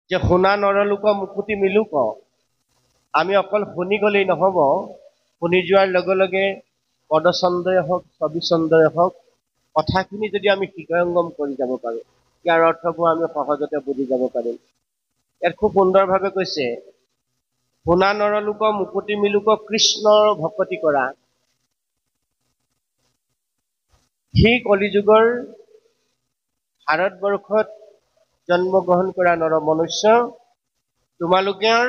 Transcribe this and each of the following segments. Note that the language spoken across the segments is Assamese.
যে শুনা নৰলোক মুকুতি মিলোক আমি অকল শুনি গলেই নহব শুনি যোৱাৰ লগে লগে পদছন্দই হওক ছবিছন্দই হওক কথাখিনি যদি আমি হৃদয়ঙ্গম কৰি যাব পাৰো ইয়াৰ অৰ্থবোৰ আমি সহজতে বুজি যাব পাৰিম ইয়াত খুব সুন্দৰভাৱে কৈছে শুনা নৰলোক মুকুতি মিলোক কৃষ্ণৰ ভকতি কৰা সেই কলিযুগৰ ভাৰতবৰ্ষত জন্মগ্ৰহণ কৰা নৰ মনুষ্য তোমালোকৰ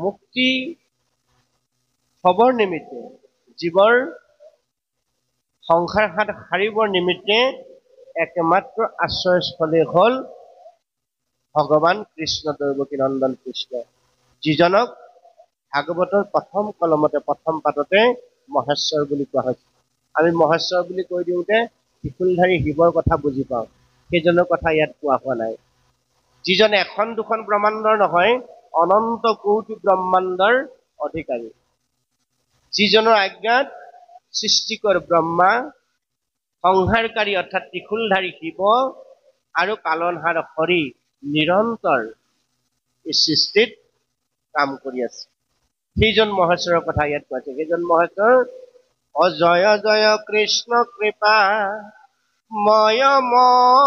মুক্তি হবৰ নিমিত্তে জীৱৰ সংসাৰ হাত হাৰিবৰ নিমিত্তে একমাত্ৰ আশ্ৰয়স্থলী হল ভগৱান কৃষ্ণ দৈৱকী নন্দন কৃষ্ণ যিজনক ভাগৱতৰ প্ৰথম কলমতে প্ৰথম পাততে মহেশ্বৰ বুলি কোৱা হৈছে আমি মহেশ্বৰ বুলি কৈ দিওঁতে ত্ৰিশূলধাৰী শিৱৰ কথা বুজি পাওঁ সেইজনৰ কথা ইয়াত কোৱা হোৱা নাই যিজন এখন দুখন ব্ৰহ্মাণ্ডৰ নহয় অনন্ত কোটি ব্ৰহ্মাণ্ডৰ অধিকাৰী যিজনৰ আজ্ঞাত সৃষ্টিকৰ ব্ৰহ্মা সংহাৰকাৰী অৰ্থাৎ ত্ৰিশূলধাৰী শিৱ আৰু পালনহাৰ হৰি নিৰন্তৰ এই সৃষ্টিত কাম কৰি আছে সেইজন মহেশ্বৰৰ কথা ইয়াত কোৱা সেইজন মহেশ্বৰ অজয় জয় কৃষ্ণ কৃপা ময় মহেশ্বৰ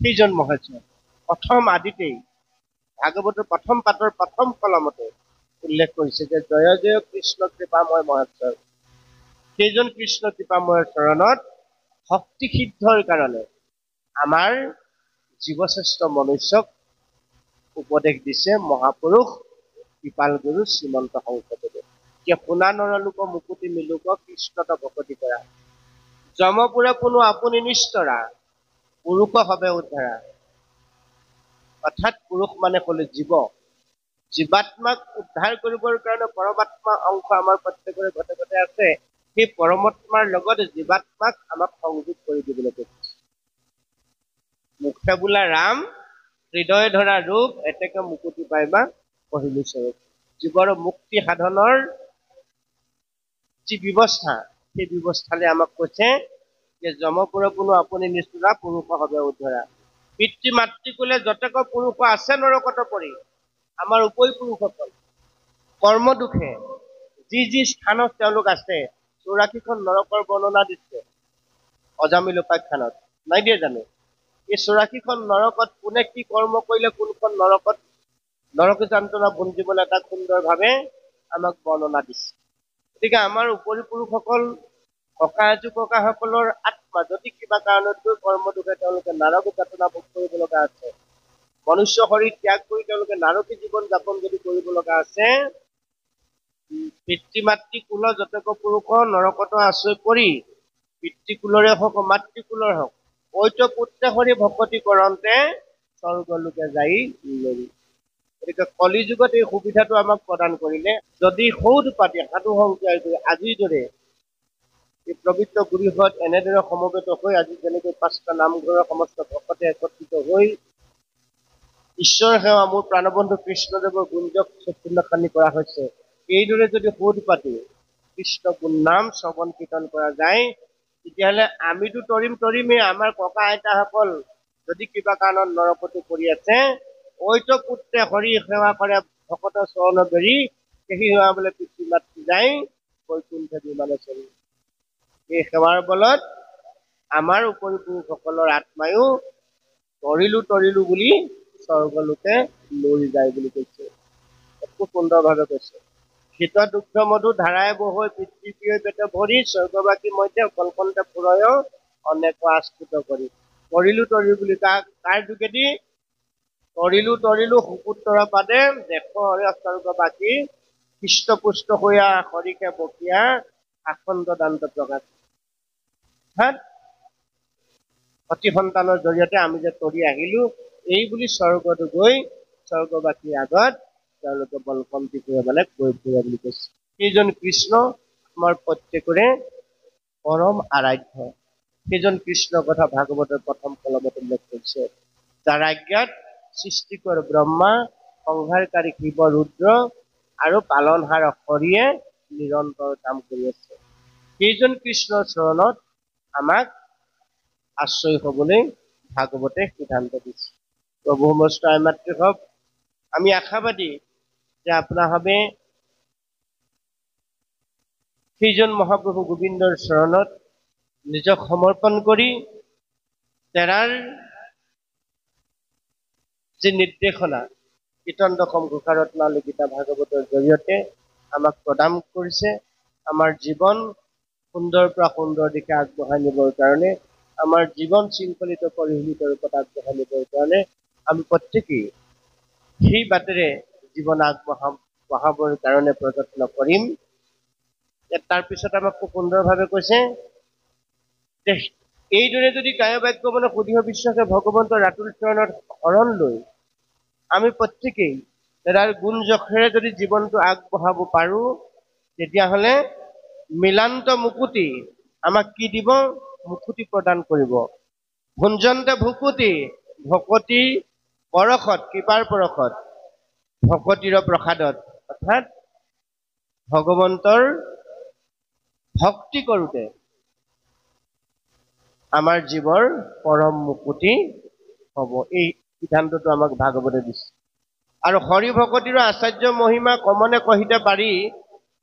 সেইজন মহেশ্বৰ প্ৰথম আদিতেই ভাগৱতৰ প্ৰথম পাতৰ প্ৰথম কলমতে উল্লেখ কৰিছে যে জয় জয় কৃষ্ণ কৃপাময় মহেশ্বৰ সেইজন কৃষ্ণ কৃপাময়ৰ চৰণত ভক্তি সিদ্ধৰ কাৰণে আমাৰ জীৱশ্ৰেষ্ঠ মনুষ্যক উপদেশ দিছে মহাপুৰুষ কৃপাল গুৰু শ্ৰীমন্ত শংকৰদেৱে যে শুনা নৰলোক মুকুতি মিলোক কৃষ্ণত ভকতি কৰা যমপুৰে কোনো আপুনি নিষ্ঠৰা পুৰুষ হবে উদ্ধাৰা অৰ্থাৎ পুৰুষ মানে হল জীৱ জীৱাত্মাক উদ্ধাৰ কৰিবৰ কাৰণে পৰমাত্মা অংশ আমাৰ প্ৰত্যেকৰে ঘটে ঘটে আছে সেই পৰমাত্মাৰ লগত জীৱাত্মাক আমাক সংযোগ কৰি দিবলৈ কৈছে মুখে বোলা ৰাম হৃদয় ধৰা ৰূপ এতেকে মুকুতি পাইবা পহিলো স্বৰূপ জীৱৰ মুক্তি সাধনৰ যি ব্যৱস্থা সেই ব্যৱস্থালৈ আমাক কৈছে যে যমপুৰ কোনো আপুনি নিষ্ঠুৰা পুৰুষ হবে উদ্ধৰা পিতৃ মাতৃকুলে যতেক পুৰুষ আছে নৰকত পৰি আমাৰ উপৰিপুৰুষসকল কৰ্ম দুখে যি যি স্থানত তেওঁলোক আছে 84খন নৰকৰ বৰ্ণনা দিছে অজামিল উপাখ্যানত নাই দিয়ে জানো এই 84খন নৰকত কোনে কি কৰ্ম কৰিলে কোনখন নৰকত নৰক যন্ত্ৰণা ভুঞ্জিবলৈ এটা সুন্দৰভাৱে আমাক বৰ্ণনা দিছে গতিকে আমাৰ উপৰিপুৰুষসকল ককা আজু ককাসকলৰ আত্মা যদি কিবা কাৰণত কৰ্ম দুখে তেওঁলোকে নৰক যাতনা ভোগ কৰিব লগা আছে মনুষ্য শৰীৰ ত্যাগ কৰি তেওঁলোকে নাৰকী জীৱন যাপন যদি কৰিব লগা আছে পিতৃ মাতৃ কুল যতেক পুৰুষ নৰকত আশ্ৰয় পৰি পিতৃকুলৰে হওক মাতৃকুলৰ হওক ঐত পুত্ৰে হৰি ভকতি কৰন্তে স্বৰ্গলোকে যাই লৰি গতিকে কলিযুগত এই সুবিধাটো আমাক প্ৰদান কৰিলে যদি সৌদ পাতি সাধু সংখ্যাৰ কৰি আজিৰ দৰে এই পবিত্ৰ গুৰুহঁত এনেদৰে সমবেত হৈ আজি যেনেকৈ 5টা নামঘৰৰ সমস্ত ভকতে একত্ৰিত হৈ ঈশ্বৰ সেৱা মোৰ প্ৰাণবন্ধু কৃষ্ণদেৱৰ গুঞ্জক চক্ষুন্নখানি কৰা হৈছে এইদৰে যদি সৌদ পাতি কৃষ্ণ গুণ নাম শ্ৰৱণ কীৰ্তন কৰা যায় তেতিয়াহ'লে আমিতো তৰিমেই আমাৰ ককা আইতাসকল যদি কিবা কাৰণত নৰকতো পৰি আছে ঐত পুত্ৰে হৰি সেৱা কৰে ভকতৰ চৰণ বেৰি সেই সেৱা বোলে পিতৃ মাতৃ যায় বৈকুণ্ঠ বিমানে চলি এই সেৱাৰ বলত আমাৰ উপৰিপুৰুষসকলৰ আত্মায়ো তৰিলো বুলি স্বৰ্গলোকে লৰি যায় বুলি কৈছে খুব সুন্দৰভাৱে কৈছে শীত দুগ্ধ মধু ধাৰাই বহৈ পিতৃপ্ৰিয় পেট ভৰি স্বৰ্গবাসী মধ্যে কলকণ্ঠে পুৰয় অনেক আস্ফুট কৰি তৰিলো বুলি কাৰ যোগেদি তৰিলো সুপুত্ৰৰ পাদে দেশ হৰে স্বৰ্গবাসী হৃষ্টপুষ্ট হৈয়া হৰিকে বকিয়া আখণ্ড দান্ত প্ৰকাশ সতী সন্তানৰ জৰিয়তে আমি যে তৰি আহিলো এই বুলি স্বৰ্গত গৈ স্বৰ্গবাসীৰ আগত তেওঁলোকে বলকম্পী কৰি মানে কৈ ফুৰে বুলি কৈছে সেইজন কৃষ্ণ আমাৰ প্ৰত্যেকৰে পৰম আৰাধ্য সেইজন কৃষ্ণৰ কথা ভাগৱতৰ প্ৰথম কলমত উল্লেখ কৰিছে যাৰ আজ্ঞাত সৃষ্টিকৰ ব্ৰহ্মা সংহাৰকাৰী শিৱ ৰুদ্ৰ আৰু পালনহাৰ হৰিয়ে নিৰন্তৰ কাম কৰি আছে সেইজন কৃষ্ণৰ চৰণত আমাক আশ্ৰয় হবলৈ ভাগৱতে সিদ্ধান্ত দিছে। প্ৰভু সমস্ত আই মাতৃ হওক, আমি আশাবাদী যে আপোনাভাৱে সেইজন মহাপ্ৰভু গোবিন্দৰ চৰণত নিজক সমৰ্পণ কৰি তেৰাৰ যি নিৰ্দেশনা কীৰ্তন দশম ঘোষাৰত্নাৱলী গীতা ভাগৱতৰ জৰিয়তে আমাক প্ৰদান কৰিছে, আমাৰ জীৱন সুন্দৰ পৰা সুন্দৰ দিশে আগবঢ়াই নিবৰ কাৰণে, আমাৰ জীৱন শৃংখলিত পৰিশীলিত ৰূপত আগবঢ়াই নিবৰ কাৰণে আমি প্ৰত্যেকেই সেই বাটেৰে জীৱন আগবঢ়াবৰ কাৰণে প্ৰযত্ন কৰিম। তাৰ পিছত আমাক খুব সুন্দৰভাৱে কৈছে যে এইদৰে যদি কায় বাক্য মানে সুদৃঢ় বিশ্বাসে ভগৱন্তৰ ৰাতুল চৰণত শৰণ লৈ আমি প্ৰত্যেকেই তাৰ গুণ যশেৰে যদি জীৱনটো আগবঢ়াব পাৰো, তেতিয়াহ'লে মিলান্ত মুকুতি আমাক কি দিব? মুকুতি প্ৰদান কৰিব। ভুঞ্জন্তে ভুকুতি, ভকতি পৰশত, কৃপাৰ পৰশত, ভকতিৰ প্ৰসাদত, অৰ্থাৎ ভগৱন্তৰ ভক্তি কৰোঁতে আমাৰ জীৱৰ পৰম মুকুতি হ'ব। এই সিদ্ধান্তটো আমাক ভাগৱতে দিছে। আৰু হৰি ভকতিৰ আচাৰ্য মহিমা কমনে কহিতে পাৰি,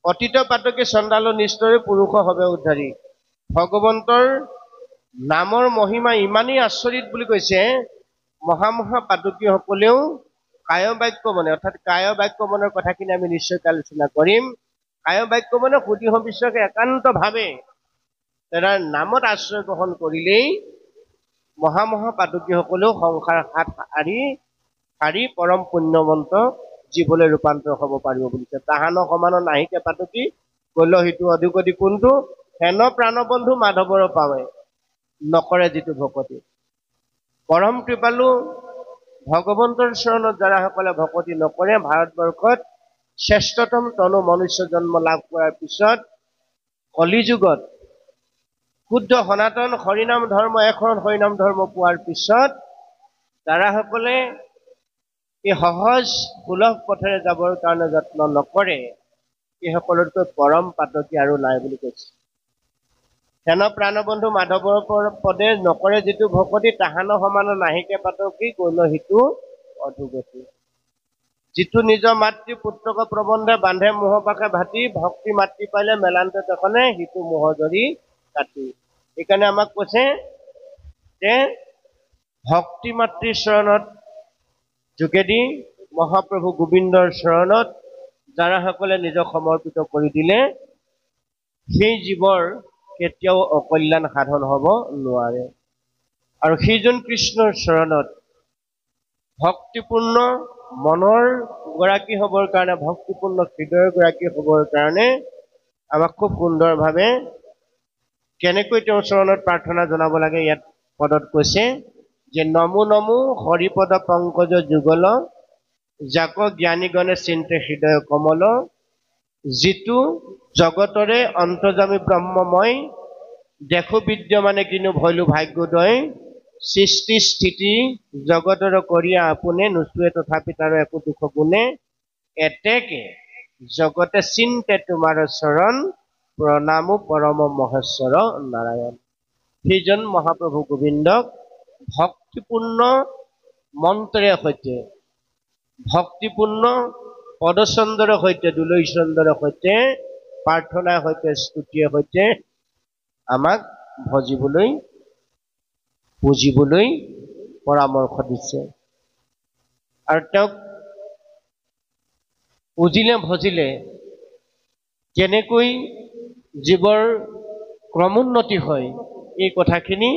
অতীত পাতকে চণ্ডাল নিষ্ঠৰে পুৰুষ হবে উদ্ধাৰী। ভগৱন্তৰ নামৰ মহিমা ইমানেই আচৰিত বুলি কৈছে, মহা পাতকীসকলেও কায় বাক্য মনে, অৰ্থাৎ কায় বাক্য মনৰ কথাখিনি আমি নিশ্চয়কৈ আলোচনা কৰিম। কায় বাক্য মনে সুদৃঢ় বিশ্বাসে একান্তভাৱে তাৰ নামত আশ্ৰয় গ্ৰহণ কৰিলেই মহা পাতকীসকলেও সংসাৰ হাত সাৰি পৰম পুণ্যৱন্ত জীৱলৈ ৰূপান্তৰ হ'ব পাৰিব বুলিছে। তাহান সমান নাহিকে পাতকী কৈল সিটো অধিকতি কোনটো, হেন প্ৰাণবন্ধু মাধৱৰ পাৱে নকৰে যিটো ভকতি। পৰম কৃপালু ভগৱন্তৰ চৰণত যাৰাসকলে ভকতি নকৰে, ভাৰতবৰ্ষত শ্ৰেষ্ঠতম তনু মনুষ্য জন্ম লাভ কৰাৰ পিছত কলিযুগত শুদ্ধ সনাতন হৰিনাম ধৰ্ম, এখন হৰিনাম ধৰ্ম পোৱাৰ পিছত যাৰাসকলে এই সহজ সুলভ পথেৰে যাবৰ কাৰণে যত্ন নকৰে, এইসকলতকৈ পৰম পাতকী আৰু নাই বুলি কৈছে। হেন প্ৰাণবন্ধু মাধৱৰ পদে নকৰে যিটো ভকতি, তাহান সমান নাহিকে পাতকী কৈল সিটো অধোগতি। যিটো নিজৰ মাতৃ পুত্ৰক প্ৰবন্ধে বান্ধে মোহপাশে ভাতি, ভক্তি মাতৃ পাইলে মেলান্তে তখনে সিটো মোহ জৰি কাটি। সেইকাৰণে আমাক কৈছে যে ভক্তি মাতৃৰ চৰণত যোগেদি মহাপ্ৰভু গোবিন্দৰ চৰণত যাৰাসকলে নিজক সমৰ্পিত কৰি দিলে, সেই জীৱৰ কেতিয়াও অকল্যাণ সাধন হ'ব নোৱাৰে। আৰু সেইজন কৃষ্ণৰ চৰণত ভক্তিপূৰ্ণ মনৰ গৰাকী হ'বৰ কাৰণে, ভক্তিপূৰ্ণ হৃদয়ৰ গৰাকী হ'বৰ কাৰণে আমাক খুব সুন্দৰভাৱে কেনেকৈ তেওঁৰ চৰণত প্ৰাৰ্থনা জনাব লাগে ইয়াত পদত কৈছে যে নমো নমো হৰিপদ পংকজ যুগল, যাক জ্ঞানীগণে চিন্তে হৃদয় কমল, যিটো জগতৰে অন্তৰ্যামী ব্ৰহ্মময়, দেখো বিদ্যমানে কিনো ভৈলো ভাগ্যোদয়, সৃষ্টি স্থিতি জগতৰ কৰিয়া আপোনে, নোচোৱে তথাপি তাৰ একো দুখ গুণে, এতেকে জগতে চিন্তে তোমাৰ চৰণ, প্ৰণামো পৰম মহেশ্বৰ নাৰায়ণ। সেইজন মহাপ্ৰভু গোবিন্দক ভক্তিপূৰ্ণ মন্ত্ৰেৰে সৈতে, ভক্তিপূৰ্ণ পদচন্দৰ সৈতে, দুলৈ চন্দৰ সৈতে, প্ৰাৰ্থনাৰ সৈতে, স্তুতিৰ সৈতে আমাক ভজিবলৈ পুজিবলৈ পৰামৰ্শ দিছে। আৰু তেওঁক পুজিলে ভজিলে কেনেকৈ জীৱৰ ক্ৰমোন্নতি হয়, এই কথাখিনি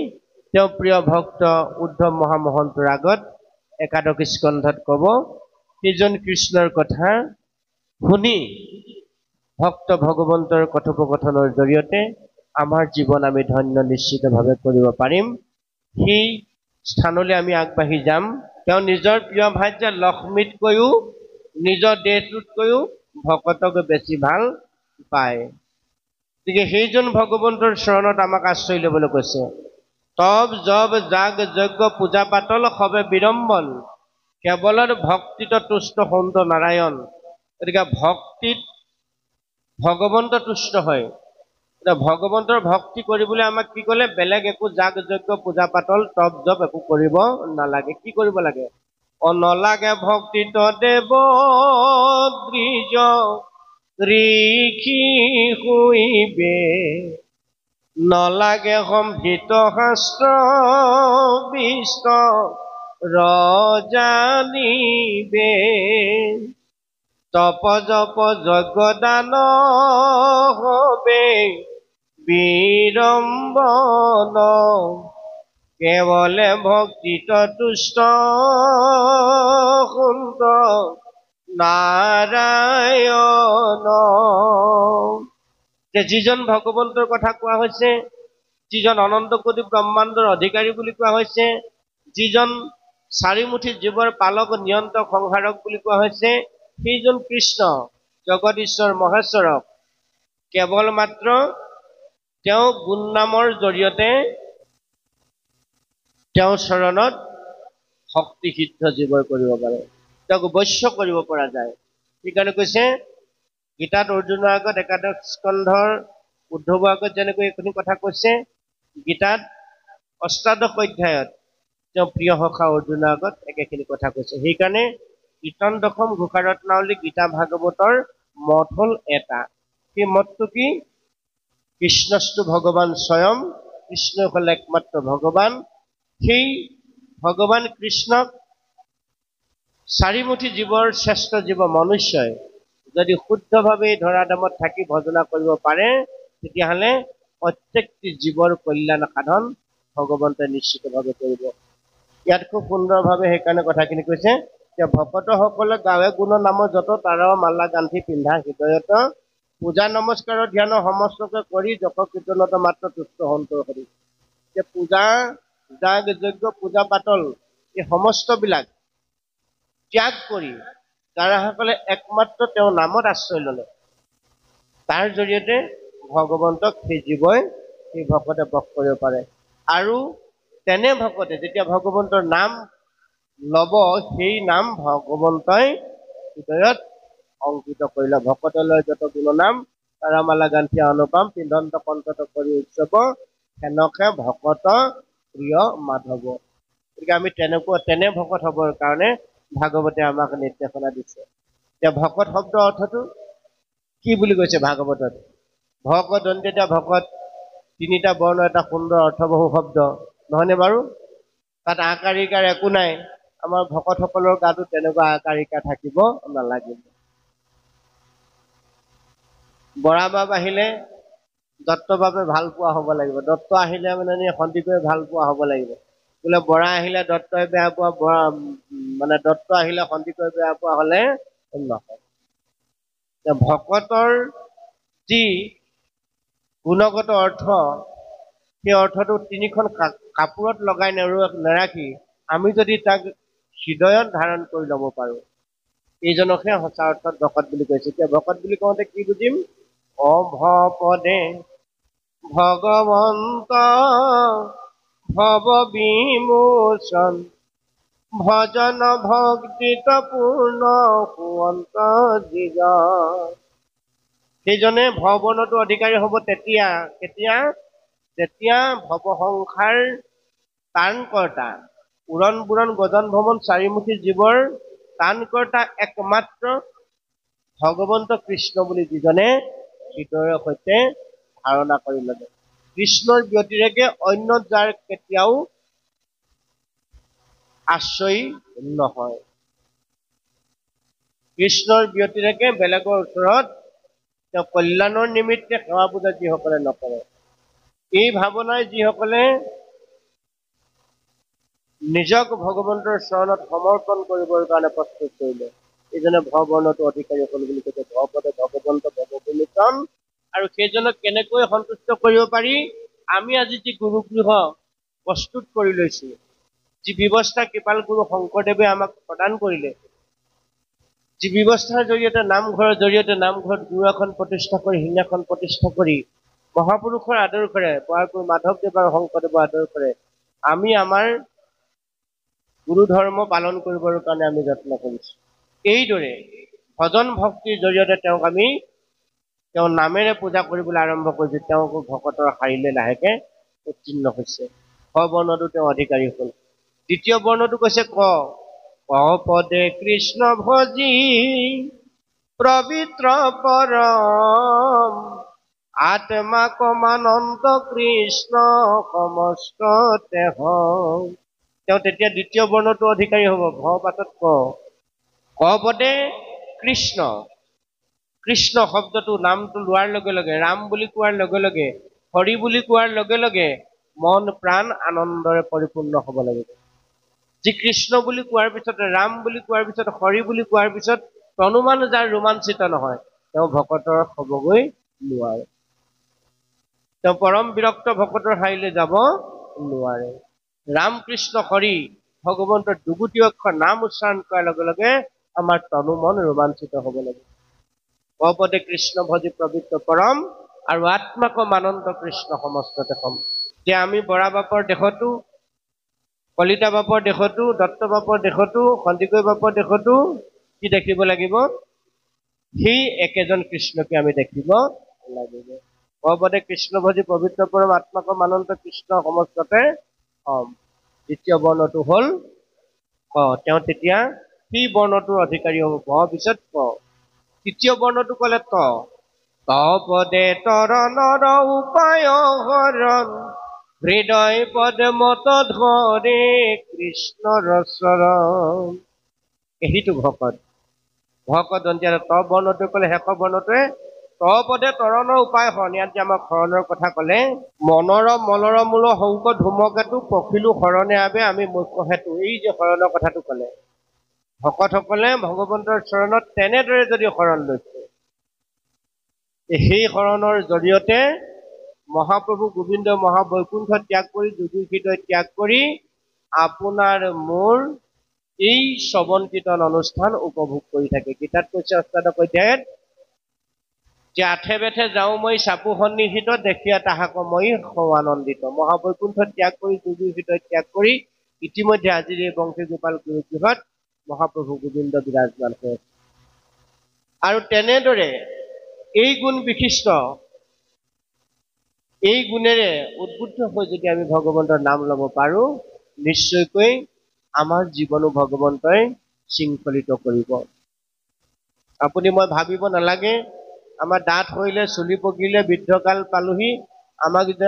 তেওঁ প্ৰিয় ভক্ত উদ্ধৱ মহামহন্তৰ আগত একাদশ স্কন্ধত ক'ব। সেইজন কৃষ্ণৰ কথা শুনি ভক্ত ভগৱন্তৰ কথোপকথনৰ জৰিয়তে আমাৰ জীৱন আমি ধন্য নিশ্চিতভাৱে কৰিব পাৰিম। সেই স্থানলৈ আমি আগবাঢ়ি যাম। তেওঁ নিজৰ প্ৰিয় ভাৰ্যা লক্ষ্মীতকৈও, নিজৰ দেহটোতকৈও ভকতক বেছি ভাল পায়। গতিকে সেইজন ভগৱন্তৰ চৰণত আমাক আশ্ৰয় ল'বলৈ কৈছে। তব জব যাগ যজ্ঞ পূজা পাতল সবে বিড়ম্বন, কেৱলৰ ভক্তিত তুষ্ট সন্ত নাৰায়ণ। গতিকে ভক্তিত ভগৱন্ত তুষ্ট হয়। ভগৱন্তৰ ভক্তি কৰিবলৈ আমাক কি ক'লে? বেলেগ একো যাগ যজ্ঞ পূজা পাতল তপ জপ একো কৰিব নালাগে। কি কৰিব লাগে? নলাগে ভক্তিত দেৱ দ্বিজ ঋষি শুইবে, নলাগে সম্ভিত শাস্ত্ৰ বিষ্ট ৰজানিবে, তপ জপ যজ্ঞ দান হবে বিড়ম্বন, কেৱলে ভক্তিত তুষ্ট সুন্দৰ নাৰায়ণ। যে যিজন ভগৱন্তৰ কথা কোৱা হৈছে, যিজন অনন্ত কোটি ব্ৰহ্মাণ্ডৰ অধিকাৰী বুলি কোৱা হৈছে, যিজন চাৰিমুঠি জীৱৰ পালক নিয়ন্ত্ৰক সংহাৰক বুলি কোৱা হৈছে, সেইজন কৃষ্ণ জগদীশ্বৰ মহেশ্বৰক কেৱল মাত্ৰ তেওঁ গুণ নামৰ জৰিয়তে তেওঁৰ চৰণত শক্তি সিদ্ধ জীৱই কৰিব পাৰে, তেওঁক বশ্য কৰিব পৰা যায়। সেইকাৰণে কৈছে গীতাত অৰ্জুনৰ আগত একাদশ স্কন্ধৰ উদ্ধৱৰ আগত যেনেকৈ এইখিনি কথা কৈছে, গীতাত অষ্টাদশ অধ্যায়ত তেওঁ প্ৰিয় সখা অৰ্জুনৰ আগত একেখিনি কথা কৈছে। সেইকাৰণে কীৰ্তন দশম ঘোষাৰত্নাৱলী গীতা ভাগৱতৰ মত হ'ল এটা। সেই মতটো কি? কৃষ্ণস্তু ভগৱান স্বয়ং, কৃষ্ণ হ'ল একমাত্ৰ ভগৱান। সেই ভগৱান কৃষ্ণক চাৰিমুঠি জীৱৰ শ্ৰেষ্ঠ জীৱ মনুষ্যই যদি শুদ্ধভাৱে ধৰা দামত থাকি ভজনা কৰিব পাৰে, তেতিয়াহ'লে প্ৰত্যেকটি জীৱৰ কল্যাণ সাধন ভগৱন্তই নিশ্চিতভাৱে কৰিব। ইয়াত খুব সুন্দৰভাৱে সেইকাৰণে কথাখিনি কৈছে যে ভকতসকলে গাৱে গুণ নাম যত, তাৰ মালা গান্ধি পিন্ধা হৃদয়ত, পূজা নমস্কাৰৰ ধ্যান সমস্তকে কৰি যশ কীৰ্তনত মাত্ৰ তুষ্ট সন্তোষ কৰি। যে পূজা যাগ যজ্ঞ পূজা পাতল এই সমস্তবিলাক ত্যাগ কৰি যাৰাসকলে একমাত্ৰ তেওঁৰ নামত আশ্ৰয় ল'লে, তাৰ জৰিয়তে ভগৱন্তক সেই জীৱই সেই ভকতে বশ কৰিব পাৰে। আৰু তেনে ভকতে যেতিয়া ভগৱন্তৰ নাম ল'ব, সেই নাম ভগৱন্তই হৃদয়ত অংকিত কৰিলে। ভকতলৈ যত গুণ নাম, তাৰা মালা গান্ধি অনুপম, পিন্ধন্ত কণ্ঠত কৰি উৎসৱ, সেনকে ভকত প্ৰিয় মাধৱ। গতিকে আমি তেনে ভকত হ'বৰ কাৰণে ভাগৱতে আমাক নিৰ্দেশনা দিছে। এতিয়া ভকত শব্দ অৰ্থটো কি বুলি কৈছে ভাগৱতত? ভকত দন্তেতা ভকত, তিনিটা বৰ্ণ এটা সুন্দৰ অৰ্থবহু শব্দ, নহয়নে বাৰু? তাত আকাৰিকাৰ একো নাই। আমাৰ ভকতসকলৰ গাতো তেনেকুৱা আকাৰিকা থাকিব নালাগিব। বৰা বাপ আহিলে দত্ত বাপে ভাল পোৱা হ'ব লাগিব। দত্ত আহিলে মানে সন্দিকৈ ভাল পোৱা হ'ব লাগিব। বোলে বৰা আহিলে দত্তই বেয়া পোৱা, মানে দত্ত আহিলে সন্দিকৈ বেয়া পোৱা হ'লে নহয়। ভকতৰ যি গুণগত অৰ্থ, সেই অৰ্থটো তিনিখন কাপোৰত লগাই নাৰাখি আমি যদি তাক হৃদয়ত ধাৰণ কৰি ল'ব পাৰোঁ, এইজনকহে সঁচা অৰ্থত ভকত বুলি কৈছে। এতিয়া ভকত বুলি কওঁতে কি বুজিম? অভপদে ভগৱন্ত ভৱ বিমোচন, ভজন ভক্তিত পূৰ্ণ সুৱন্ত জীৱ। সেইজনে ভৱবৰ্ণটো অধিকাৰী হ'ব তেতিয়া, যেতিয়া ভৱ সংসাৰ তাৰণকৰ্তা, উৰণ বুৰণ গজন ভ্ৰমণ চাৰিমুখী জীৱৰ তাৰণকৰ্তা একমাত্ৰ ভগৱন্ত কৃষ্ণ বুলি যিজনে হৃদয়ৰ সৈতে ধাৰণা কৰি ল'লে। কৃষ্ণৰ ব্যতিৰেকে অন্য যাৰ কেতিয়াও আশ্ৰয় নহয়। কৃষ্ণৰ ব্যতিৰেকে বেলেগৰ ওচৰত তেওঁ কল্যাণৰ নিমিত্তে সেৱা পূজা যিসকলে নকৰে, এই ভাৱনাই যিসকলে নিজক ভগৱন্তৰ চৰণত সমৰ্পণ কৰিবৰ কাৰণে প্ৰস্তুত কৰিলে, এইজনে ভৱবৰ্ণটো অধিকাৰী হ'ল বুলি কৈছে। ভৱপদে ভগৱন্ত ভৱ বিমোচন। আৰু সেইজনক কেনেকৈ সন্তুষ্ট কৰিব পাৰি? আমি আজি যি গুৰুগৃহ প্ৰস্তুত কৰি লৈছো, যি ব্যৱস্থা কৃপাল গুৰু শংকৰদেৱে আমাক প্ৰদান কৰিলে, যি ব্যৱস্থাৰ জৰিয়তে নামঘৰৰ জৰিয়তে নামঘৰত গুৰু আসন প্ৰতিষ্ঠা কৰি, সিংহাসন প্ৰতিষ্ঠা কৰি, মহাপুৰুষৰ আদৰ্শৰে পৰাগুৰু মাধৱদেৱ আৰু শংকৰদেৱৰ আদৰ্শৰে আমি আমাৰ গুৰু ধৰ্ম পালন কৰিবৰ কাৰণে আমি যত্ন কৰিছো। এইদৰে ভজন ভক্তিৰ জৰিয়তে তেওঁক আমি তেওঁ নামেৰে পূজা কৰিবলৈ আৰম্ভ কৰিছে, তেওঁক ভকতৰ শাৰীলে লাহেকে উত্তীৰ্ণ হৈছে। খ বৰ্ণতো তেওঁ অধিকাৰী হ'ল। দ্বিতীয় বৰ্ণটো কৈছে ক পদে কৃষ্ণ ভজি পবিত্ৰ পৰম আত্মা কমানন্দ কৃষ্ণ সমস্ত দেহ। তেওঁ তেতিয়া দ্বিতীয় বৰ্ণটো অধিকাৰী হ'ব। ভ পাতত ক পদে কৃষ্ণ। কৃষ্ণ শব্দটো নামটো লোৱাৰ লগে লগে, ৰাম বুলি কোৱাৰ লগে লগে, হৰি বুলি কোৱাৰ লগে লগে মন প্ৰাণ আনন্দৰে পৰিপূৰ্ণ হ'ব লাগিব। যি কৃষ্ণ বুলি কোৱাৰ পিছত, ৰাম বুলি কোৱাৰ পিছত, হৰি বুলি কোৱাৰ পিছত তনুমান যাৰ ৰোমাঞ্চিত নহয়, তেওঁ ভকতৰ হ'বগৈ নোৱাৰে। তেওঁ পৰম বিৰক্ত ভকতৰ শাৰীলৈ যাব নোৱাৰে। ৰাম কৃষ্ণ হৰি ভগৱন্তৰ দুগুটি অক্ষৰ নাম উচ্চাৰণ কৰাৰ লগে লগে আমাৰ তনু মন ৰোমাঞ্চিত হ'ব লাগে। পদে কৃষ্ণ ভজি পবিত্ৰ পৰম আৰু আত্মাক আনন্দ কৃষ্ণ সমস্ত দেশম। যে আমি বৰা বাপৰ দেশতো, কলিতা বাপৰ দেশতো, দত্ত বাপৰ দেশতো, সন্দিকৈ বাপৰ দেশতো কি দেখিব লাগিব? সেই একেজন কৃষ্ণকে আমি দেখিব লাগিব। পদে কৃষ্ণ ভজি পবিত্ৰ পৰম আত্মাক আনন্দ কৃষ্ণ সমস্ততে হম। দ্বিতীয় বৰ্ণটো হ'ল ক। তেওঁ তেতিয়া সেই বৰ্ণটোৰ অধিকাৰী হ'ব। ক পিছত ক। তৃতীয় বৰ্ণটো ক'লে ত পদে তৰণৰ উপায় হৰণ হৃদয় পদ্মত ধৰে কৃষ্ণৰ চৰণ। সেইটো ভকত। ভকত দন্তীয়া ত বৰ্ণটো ক'লে শেষৰ বৰ্ণটোৱে ত পদে তৰণৰ উপায় হৰণ। ইয়াত যে আমাক হৰণৰ কথা ক'লে, মনোৰম মনোৰম মূল শৌক ধূমকেতু পখিলো হৰণে আবে আমি মুখ্য হেতু। এই যে হৰণৰ কথাটো ক'লে, ভকতসকলে ভগৱন্তৰ চৰণত তেনেদৰে যদি শৰণ লৈছে, সেই শৰণৰ জৰিয়তে মহাপ্ৰভু গোবিন্দ মহাবৈকুণ্ঠ ত্যাগ কৰি, যোগীৰ হৃদয় ত্যাগ কৰি আপোনাৰ মোৰ এই শ্ৰৱণ কীৰ্তন অনুষ্ঠান উপভোগ কৰি থাকে। গীতাত কৈছে অষ্টাদশ অধ্যায়ত যে আঠে বেঠে যাওঁ মই চাপু সন্নিহিত দেখিয়া তাহাক মই সৌ আনন্দিত। মহাবৈকুণ্ঠ ত্যাগ কৰি, যোগীৰ হৃদয় ত্যাগ কৰি ইতিমধ্যে আজিৰ এই বংশী গোপাল গুৰুগৃহত মহাপ্ৰভু গোবিন্দ বিৰাজমান হৈ আছে। আৰু তেনেদৰে এই গুণ বিশিষ্ট, এই গুণেৰে উদ্বুদ্ধ হৈ যদি আমি ভগৱন্তৰ নাম ল'ব পাৰো, নিশ্চয়কৈ আমাৰ জীৱনো ভগৱন্তই শৃংখলিত কৰিব। আপুনি মই ভাবিব নালাগে আমাৰ দাঁত সৰিলে, চুলি পকিলে, বৃদ্ধকাল পালোহি,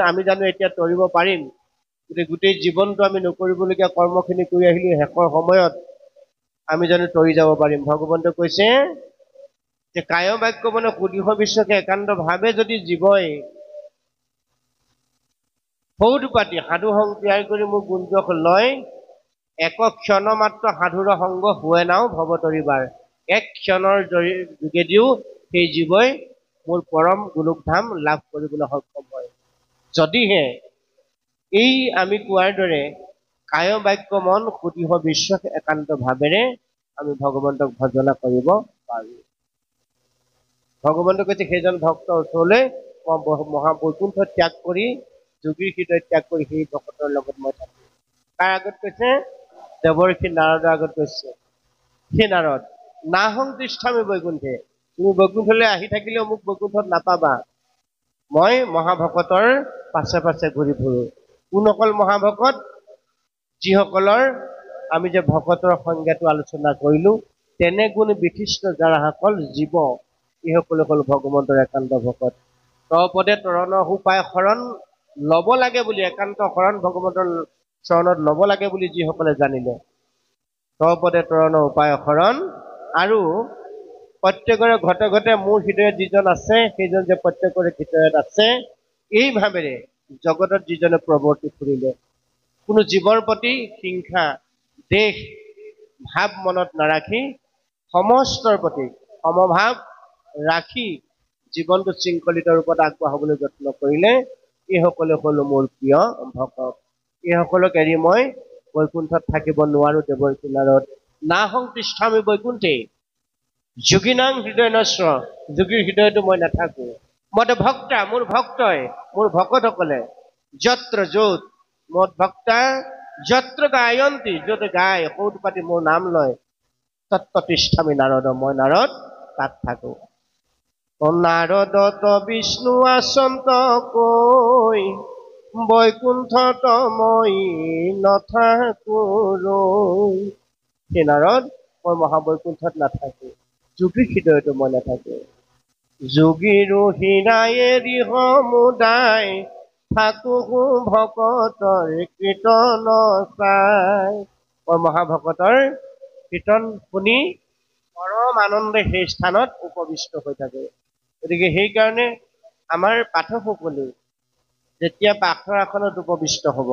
আমি জানো এতিয়া তৰিব পাৰিম? গোটেই জীৱনটো আমি নকৰিবলগীয়া কৰ্মখিনি কৰি আহিলো, শেষৰ সময়ত আমি জানো তৰি যাব পাৰিম? ভগৱন্তই কৈছে যে কায় বাক্য মানে সুদীহ বিশ্বকে একান্ত ভাৱে যদি জীৱই সৌদ পাতি সাধু সংগ ত্যাগ কৰি মোক গুঞ্জক লয়, এক ক্ষণ মাত্ৰ সাধুৰ সংগ হুৱে নাও ভৱতৰিবাৰ। এক ক্ষণৰ যোগেদিও সেই জীৱই মোৰ পৰম গোলোকধাম লাভ কৰিবলৈ সক্ষম হয়। যদিহে এই আমি কোৱাৰ দৰে কায় বাক্য মন সুদীহ বিশ্বক একান্ত ভাৱেৰে আমি ভগৱন্তক ভজনা কৰিব পাৰো। ভগৱন্তই কৈছে সেইজন ভক্তৰ ওচৰলৈ মহাবৈকুণ্ঠ ত্যাগ কৰি, যোগীৰ হৃদয় ত্যাগ কৰি সেই ভকতৰ লগত মই থাকিম। তাৰ আগত কৈছে দেৱৰ্ষি নাৰদৰ আগত কৈছে, হে নাৰদ নাহং তিষ্ঠামি বৈকুণ্ঠে, তুমি বৈকুণ্ঠলৈ আহি থাকিলেও মোক বৈকুণ্ঠত নাপাবা। মই মহাভকতৰ পাছে পাছে ঘূৰি ফুৰো। কোন অকল মহাভকত? যিসকলৰ আমি যে ভকতৰ সংজ্ঞাটো আলোচনা কৰিলো, তেনে গুণ বিশিষ্ট যাৰাসকল জীৱ, এইসকলে হ'ল ভগৱন্তৰ একান্ত ভকত। তপদে তৰণৰ উপায় শৰণ ল'ব লাগে বুলি, একান্ত শৰণ ভগৱন্তৰ চৰণত ল'ব লাগে বুলি যিসকলে জানিলে, তপদে তৰণৰ উপায় শৰণ, আৰু প্ৰত্যেকৰে ঘতে ঘতে মোৰ হৃদয়ত যিজন আছে, সেইজন যে প্ৰত্যেকৰে হৃদয়ত আছে, এই ভাৱেৰে জগতত যিজনে প্ৰৱৰ্তি ফুৰিলে, কোনো জীৱৰ প্ৰতি হিংসা দেশ ভাৱ মনত নাৰাখি সমস্তৰ প্ৰতি সমভাৱ ৰাখি জীৱনটো শৃংখলিত ৰূপত আগবঢ়াবলৈ যত্ন কৰিলে, এইসকলে হ'ল মোৰ প্ৰিয় ভকত। এইসকলক এৰি মই বৈকুণ্ঠত থাকিব নোৱাৰো। দেৱৰ্ষি নাৰদ নাহং তিষ্ঠামি বৈকুণ্ঠে যোগীনাং হৃদয় নশ্ৰ, যোগীৰ হৃদয়তো মই নাথাকো। মদ ভক্তা, মোৰ ভক্তই, মোৰ ভকতসকলে যত্ৰ য'ত, মদ ভক্তা যত্ৰ গায়ন্তী, য'ত গায় সৌদ পাতি মোৰ নাম লয়, তত্ৰ তিষ্ঠামি নাৰদ, মই নাৰদ তাত থাকো। নাৰদত বিষ্ণু আচন্ত কৈ বৈকুণ্ঠত মই নাথাকো ৰৈ। হে নাৰদ, মই মহাবৈকুণ্ঠত নাথাকো, যোগী হৃদয়তো মই নাথাকো। যোগীৰো হীৰায়ে দিহ মুদায়, থাকো ভকতৰ কীৰ্তন চাই। মই মহাভকতৰ কীৰ্তন শুনি পৰম আনন্দে সেই স্থানত উপবিষ্ট হৈ থাকে। গতিকে সেইকাৰণে আমাৰ পাঠকসকলে যেতিয়া পাঠৰ আসনত উপবিষ্ট হ'ব,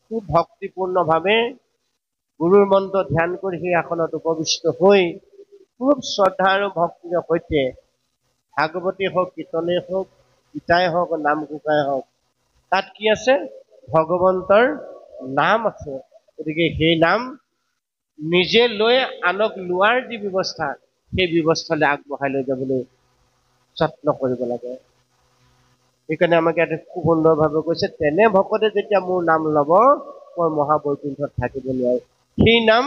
খুব ভক্তিপূৰ্ণভাৱে গুৰুৰ মন্ত্ৰ ধ্যান কৰি সেই আসনত উপবিষ্ট হৈ খুব শ্ৰদ্ধা আৰু ভক্তিৰ সৈতে ভাগৱতী হওক, কীৰ্তনেই হওক, গীতাই হওক, নাম ঘোষাই হওক, তাত কি আছে? ভগৱন্তৰ নাম আছে। গতিকে সেই নাম নিজে লৈ আনক লোৱাৰ যি ব্যৱস্থা, সেই ব্যৱস্থালৈ আগবঢ়াই লৈ যাবলৈ যত্ন কৰিব লাগে। সেইকাৰণে আমাক ইয়াতে খুব সুন্দৰভাৱে কৈছে, তেনে ভকতে যেতিয়া মোৰ নাম ল'ব, মই মহাবৈকুণ্ঠত থাকিব নোৱাৰো। সেই নাম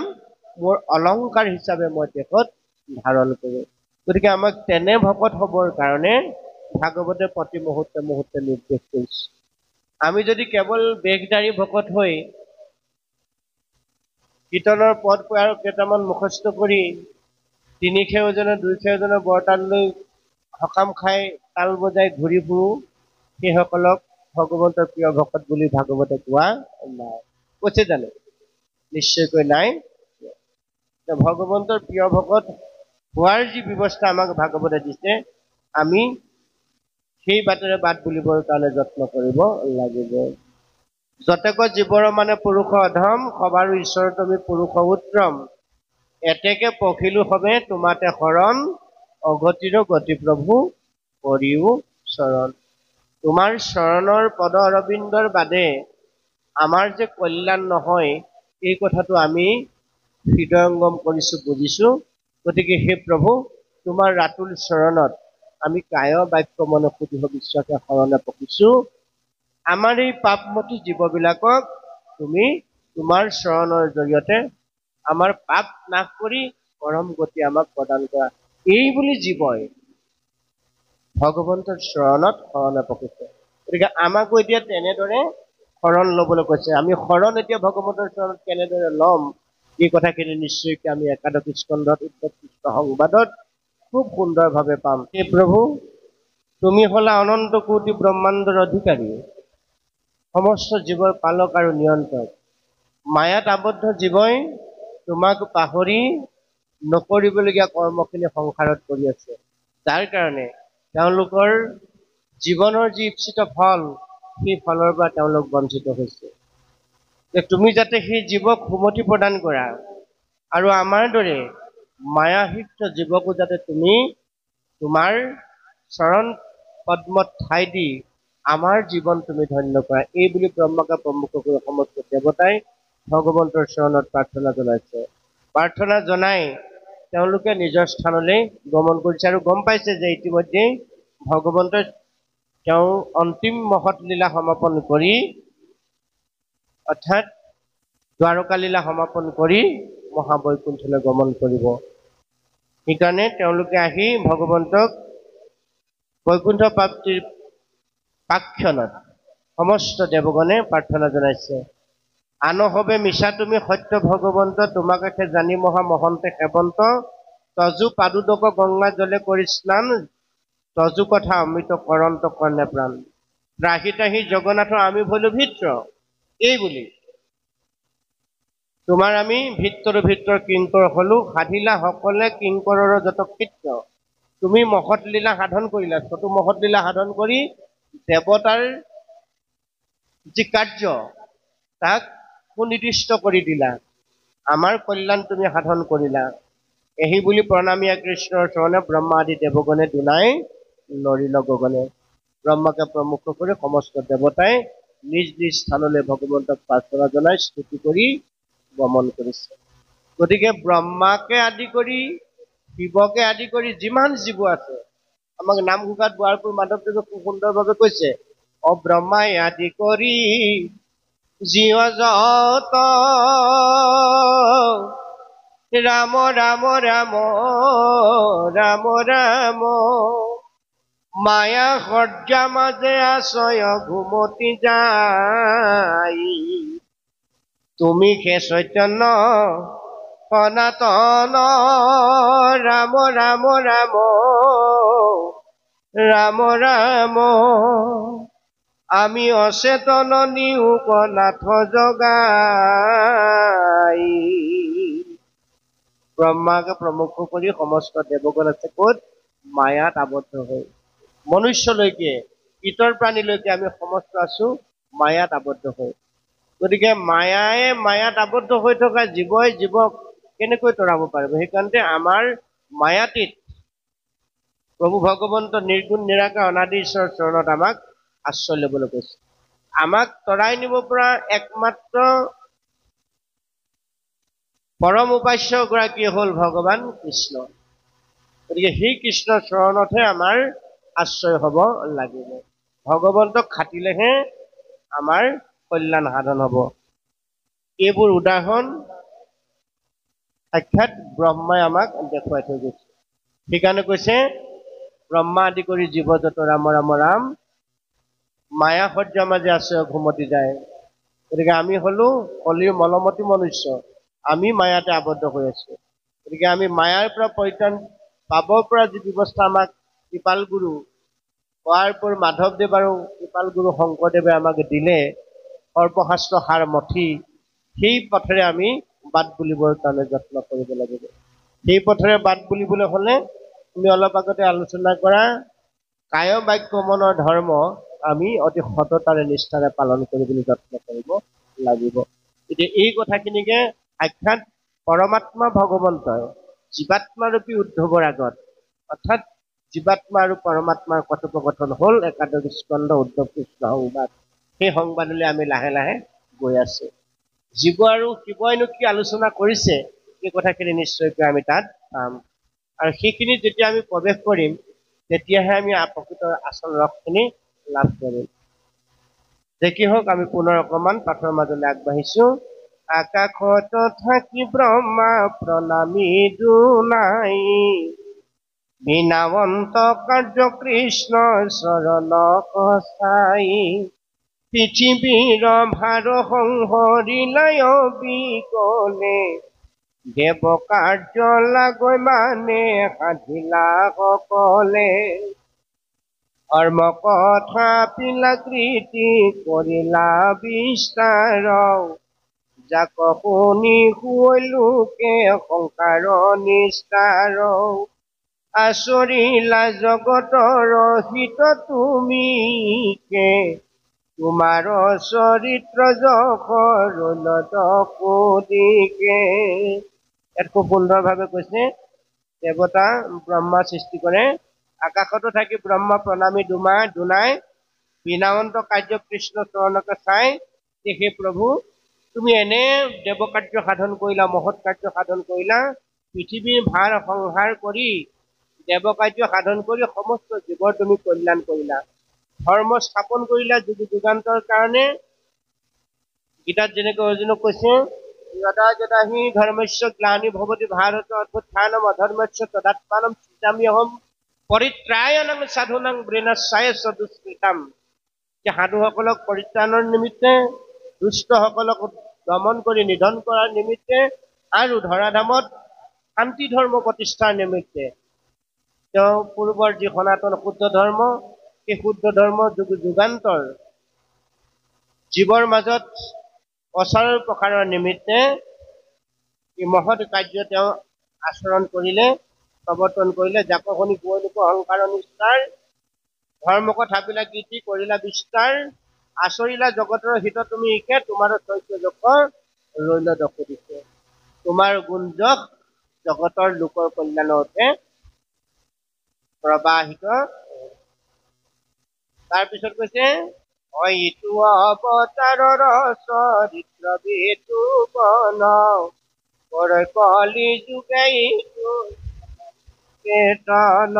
মোৰ অলংকাৰ হিচাপে মই দেশত ধাৰণ কৰো। গতিকে আমাক তেনে ভকত হবৰ কাৰণে ভাগৱতে প্ৰতি মুহূৰ্তে মুহূৰ্তে নিৰ্দেশ কৰিছে। আমি যদি কেৱল বেগধাৰী ভকত হৈ কীৰ্তনৰ পদ আৰু কেইটামান মুখস্থ কৰি ৩ সেউজনে ২ সেউজনে বৰতাল লৈ সকাম খাই তাল বজাই ঘূৰি ফুৰো, সেইসকলক ভগৱন্তৰ প্ৰিয় ভকত বুলি ভাগৱতে কোৱা নাই। কৈছে জানো? নিশ্চয়কৈ নাই। ভগৱন্তৰ প্ৰিয় ভকত হোৱাৰ যি ব্যৱস্থা আমাক ভাগৱতে দিছে, আমি সেই বাটেৰে বাট বুলিবৰ কাৰণে যত্ন কৰিব লাগিব। যতেক জীৱৰ মানে পুৰুষ অধম, সবাৰো ঈশ্বৰ তুমি পুৰুষ উত্তম। এতেকে পখিলো হবে তোমাতে শৰণ, অগতিৰ গতি প্ৰভু কৰিও চৰণ। তোমাৰ চৰণৰ পদ অৰবিন্দৰ বাদে আমাৰ যে কল্যাণ নহয়, এই কথাটো আমি হৃদয়ংগম কৰিছো, বুজিছো। গতিকে হে প্ৰভু, তোমাৰ ৰাতুল চৰণত আমি কায় বাক্য মনে সুধিব বিশ্বাসে শৰণে পকিছো। আমাৰ এই পাপমতী জীৱবিলাকক তুমি তোমাৰ চৰণৰ জৰিয়তে আমাৰ পাপ নাশ কৰি পৰম গতি আমাক প্ৰদান কৰা। এই বুলি জীৱই ভগৱন্তৰ চৰণত শৰণে পকিছে। গতিকে আমাকো এতিয়া তেনেদৰে শৰণ ল'বলৈ কৈছে। আমি শৰণ এতিয়া ভগৱন্তৰ চৰণত কেনেদৰে ল'ম, এই কথাখিনি নিশ্চয়কৈ আমি একাদশ স্কন্ধত উত্তম সংবাদত খুব সুন্দৰভাৱে পাম। হে প্ৰভু, তুমি হলা অনন্ত কোটি ব্ৰহ্মাণ্ডৰ অধিকাৰী, সমস্ত জীৱৰ পালক আৰু নিয়ন্ত্ৰক। মায়াত আবদ্ধ জীৱই তোমাক পাহৰি নকৰিবলগীয়া কৰ্মখিনি সংসাৰত কৰি আছে, যাৰ কাৰণে তেওঁলোকৰ জীৱনৰ যি ইচ্ছিত ফল, সেই ফলৰ পৰা তেওঁলোক বঞ্চিত হৈছে। তুমি যাতে সেই জীৱক সুমতি প্ৰদান কৰা, আৰু আমাৰ দৰে মায়াসিক্ত জীৱকো যাতে তুমি তোমাৰ চৰণ পদ্মত ঠাই দি আমাৰ জীৱন তুমি ধন্য কৰা, এই বুলি ব্ৰহ্মাকে প্ৰমুখ কৰি সমস্ত দেৱতাই ভগৱন্তৰ চৰণত প্ৰাৰ্থনা জনাইছে। প্ৰাৰ্থনা জনাই তেওঁলোকে নিজৰ স্থানলৈ গমন কৰিছে আৰু গম পাইছে যে ইতিমধ্যেই ভগৱন্তই তেওঁৰ অন্তিম মহৎ লীলা সমাপন কৰি, অৰ্থাৎ দ্বাৰকা লীলা সমাপন কৰি মহাবৈকুণ্ঠলৈ গমন কৰিব। সেইকাৰণে তেওঁলোকে আহি ভগৱন্তক বৈকুণ্ঠ প্ৰাপ্তিৰ পাক্ষণত সমস্ত দেৱগণে প্ৰাৰ্থনা জনাইছে। আন হবে মিছা তুমি সত্য ভগৱন্ত, তোমাকে জানি মহা মহন্তে সেৱন্ত। তজু পাদুদক গংগা জলে কৰি স্নান, তজু কথা অমৃত কৰন্ত কৰ্ণে প্ৰাণ। ৰাহি তাহি জগন্নাথ আমি ভলো ভিত্ৰ, এই বুলি তোমাৰ আমি ভিত্তৰ ভিত্তৰ কিংকৰ হলো, সাধিলা সকলে কিংকৰৰ যত কৃত্য। তুমি মহৎ লীলা সাধন কৰিলা, চতু মহৎ লীলা সাধন কৰি দেৱতাৰ যি কাৰ্য তাক সুনিৰ্দিষ্ট কৰি দিলা, আমাৰ কল্যাণ তুমি সাধন কৰিলা। এই বুলি প্ৰণামীয়া কৃষ্ণৰ চৰণে ব্ৰহ্মা আদি দেৱগণে দুনাই লৰিল গগনে। ব্ৰহ্মাকে প্ৰমুখ কৰি সমস্ত দেৱতাই নিজ নিজ স্থানলৈ ভগৱন্তক প্ৰাৰ্থনা জনাই স্তুতি কৰি গমন কৰিছে। গতিকে ব্ৰহ্মাকে আদি কৰি, শিৱকে আদি কৰি যিমান জীৱ আছে, আমাক নামঘোষাত বোৱাৰপুৰ মাধৱদেৱে খুব সুন্দৰভাৱে কৈছে, অ ব্ৰহ্মাই আদি কৰি জীৱ জগত ৰাম ৰাম ৰাম ৰাম ৰাম, মায়া সজ্জা মাজে আশ্ৰয় ঘুমতি যাই তুমি হে চৈতন্য সনাতন ৰাম ৰাম ৰাম ৰাম ৰাম আমি অচেতন নিয়োগ নাথ জগাই ব্ৰহ্মাকে প্ৰমুখ কৰি সমস্ত দেৱগণ আছে ক'ত মায়াত আবদ্ধ হৈ মনুষ্যলৈকে ইতৰ প্ৰাণীলৈকে আমি সমস্ত আছো মায়াত আবদ্ধ হৈ গতিকে মায়াত আবদ্ধ হৈ থকা জীৱই জীৱক কেনেকৈ তৰাব পাৰিব সেইকাৰণে আমাৰ মায়াতীত প্ৰভু ভগৱন্ত নিৰ্গুণ নিৰাকাৰ অনাদি ঈশ্বৰৰ চৰণত আমাক আশ্ৰয় ল'বলৈ কৈছে আমাক তৰাই নিব পৰা একমাত্ৰ পৰম উপাস্য গৰাকী হ'ল ভগৱান কৃষ্ণ গতিকে সেই কৃষ্ণৰ চৰণতহে আমাৰ আশ্ৰয় হ'ব লাগিব ভগৱন্তক খাটিলেহে আমাৰ কল্যাণ সাধন হ'ব এইবোৰ উদাহৰণ সাক্ষাৎ ব্ৰহ্মাই আমাক দেখুৱাই থৈ গৈছে সেইকাৰণে কৈছে ব্ৰহ্মা আদি কৰি জীৱ যত ৰাম ৰাম ৰাম মায়া সজ্জা মাজে আশ্ৰয় ঘুমতি যায় গতিকে আমি হলো কলিৰ মলমতি মনুষ্য আমি মায়াতে আবদ্ধ হৈ আছো গতিকে আমি মায়াৰ পৰা পৰিত্ৰাণ পাবৰ পৰা যি ব্যৱস্থা আমাক কৃপাল গুৰু কোৱাৰ মাধৱদেৱ আৰু কৃপাল গুৰু শংকৰদেৱে আমাক দিলে সৰ্বশাস্ত্ৰ সাৰ মঠি সেই পথেৰে আমি বাট বুলিবৰ কাৰণে যত্ন কৰিব লাগিব সেই পথেৰে বাট বুলিবলৈ হ'লে তুমি অলপ আগতে আলোচনা কৰা কায় বাক্য মনৰ ধৰ্ম আমি অতি সততাৰে নিষ্ঠাৰে পালন কৰিবলৈ যত্ন কৰিব লাগিব এতিয়া এই কথাখিনিকে সাক্ষাৎ পৰমাত্মা ভগৱন্তই জীৱাত্মাৰূপী উদ্ধৱৰ আগত অৰ্থাৎ জীৱাত্মা আৰু পৰমাত্মাৰ কথোপকথন হ'ল একাদশ স্কন্ধ উদ্ধৱ কৃষ্ণ সংবাদ সেই সংবাদলৈ আমি লাহে লাহে গৈ আছো জীৱ আৰু শিৱইনো কি আলোচনা কৰিছে এই কথাখিনি নিশ্চয়কৈ আমি তাত পাম আৰু সেইখিনি যেতিয়া আমি প্ৰৱেশ কৰিম তেতিয়াহে আমি প্ৰকৃত আচল ৰসখিনি লাভ কৰিম যে কি হওক আমি পুনৰ অকণমান পাঠৰ মাজলৈ আগবাঢ়িছো আকাশত থাকি ব্ৰহ্মা প্ৰণামী দুনাই বিনাৱন্ত কাৰ্য কৃষ্ণ চৰণ কচাই পৃথিৱীৰ ভাৰ সংহৰিলায় বিকলে দেৱ কাৰ্য লাগৈ মানে সাধিলা সকলে ধৰ্ম কথা পিলাকৃতি কৰিলা বিস্তাৰ যাক শুনি শুৱলোকে সংসাৰ নিস্তাৰ আচৰিলা জগতৰ হিত তুমি কে তোমাৰ চৰিত্ৰ যশ ৰল দপুদিকে ইয়াত খুব সুন্দৰভাৱে কৈছে দেৱতা ব্ৰহ্মা সৃষ্টি কৰে আকাশতো থাকি ব্ৰহ্মা প্ৰণামী দুনাই বিনাৱন্ত কাৰ্য কৃষ্ণ চৰণকে চাই হে প্ৰভু তুমি এনে দেৱ কাৰ্য সাধন কৰিলা মহৎ কাৰ্য সাধন কৰিলা পৃথিৱীৰ ভাৰ সংহাৰ কৰি দেৱ কাৰ্য সাধন কৰি সমস্ত জীৱৰ তুমি কল্যাণ কৰিলা ধৰ্ম স্থাপন কৰিলা যুগ যুগান্তৰ কাৰণে গীতাত যেনেকৈ অৰ্জুনক কৈছে যদা যদা হি ধৰ্মস্য গ্লানি ভৱতি ভাৰত অভ্যুত্থানম অধৰ্মস্য তদাত্মানম সৃজাম্যহম পৰিত্ৰায়ণং সাধুনাং বৃণস্যায় দুষ্কৃতাম যে সাধুসকলক পৰিত্ৰাণৰ নিমিত্তে দুষ্টসকলক দমন কৰি নিধন কৰাৰ নিমিত্তে আৰু ধৰাধামত শান্তি ধৰ্ম প্ৰতিষ্ঠাৰ নিমিত্তে তেওঁ পূৰ্বৰ যি সনাতন শুদ্ধ ধৰ্ম সেই শুদ্ধ ধৰ্ম যুগ যুগান্তৰ জীৱৰ মাজত প্ৰচাৰৰ প্ৰসাৰৰ নিমিত্তে এই মহৎ কাৰ্য তেওঁ আচৰণ কৰিলে প্ৰৱৰ্তন কৰিলে যাক শুনি শুৱলোক অহংকাৰ নিষ্ঠাৰ ধৰ্ম কথাবিলাক গীতি কৰিলা বিস্তাৰ আচৰিলা জগতৰ হিত তুমি ইকে তোমাৰ চৈত্য যশ ৰৈল দপুদিকে তোমাৰ গুণ যশ জগতৰ লোকৰ কল্যাণতে প্ৰবাহিত তাৰপিছত কৈছে ইটো অৱতাৰৰ চৰিত্ৰ বিতু বন কলি যুগে কেতন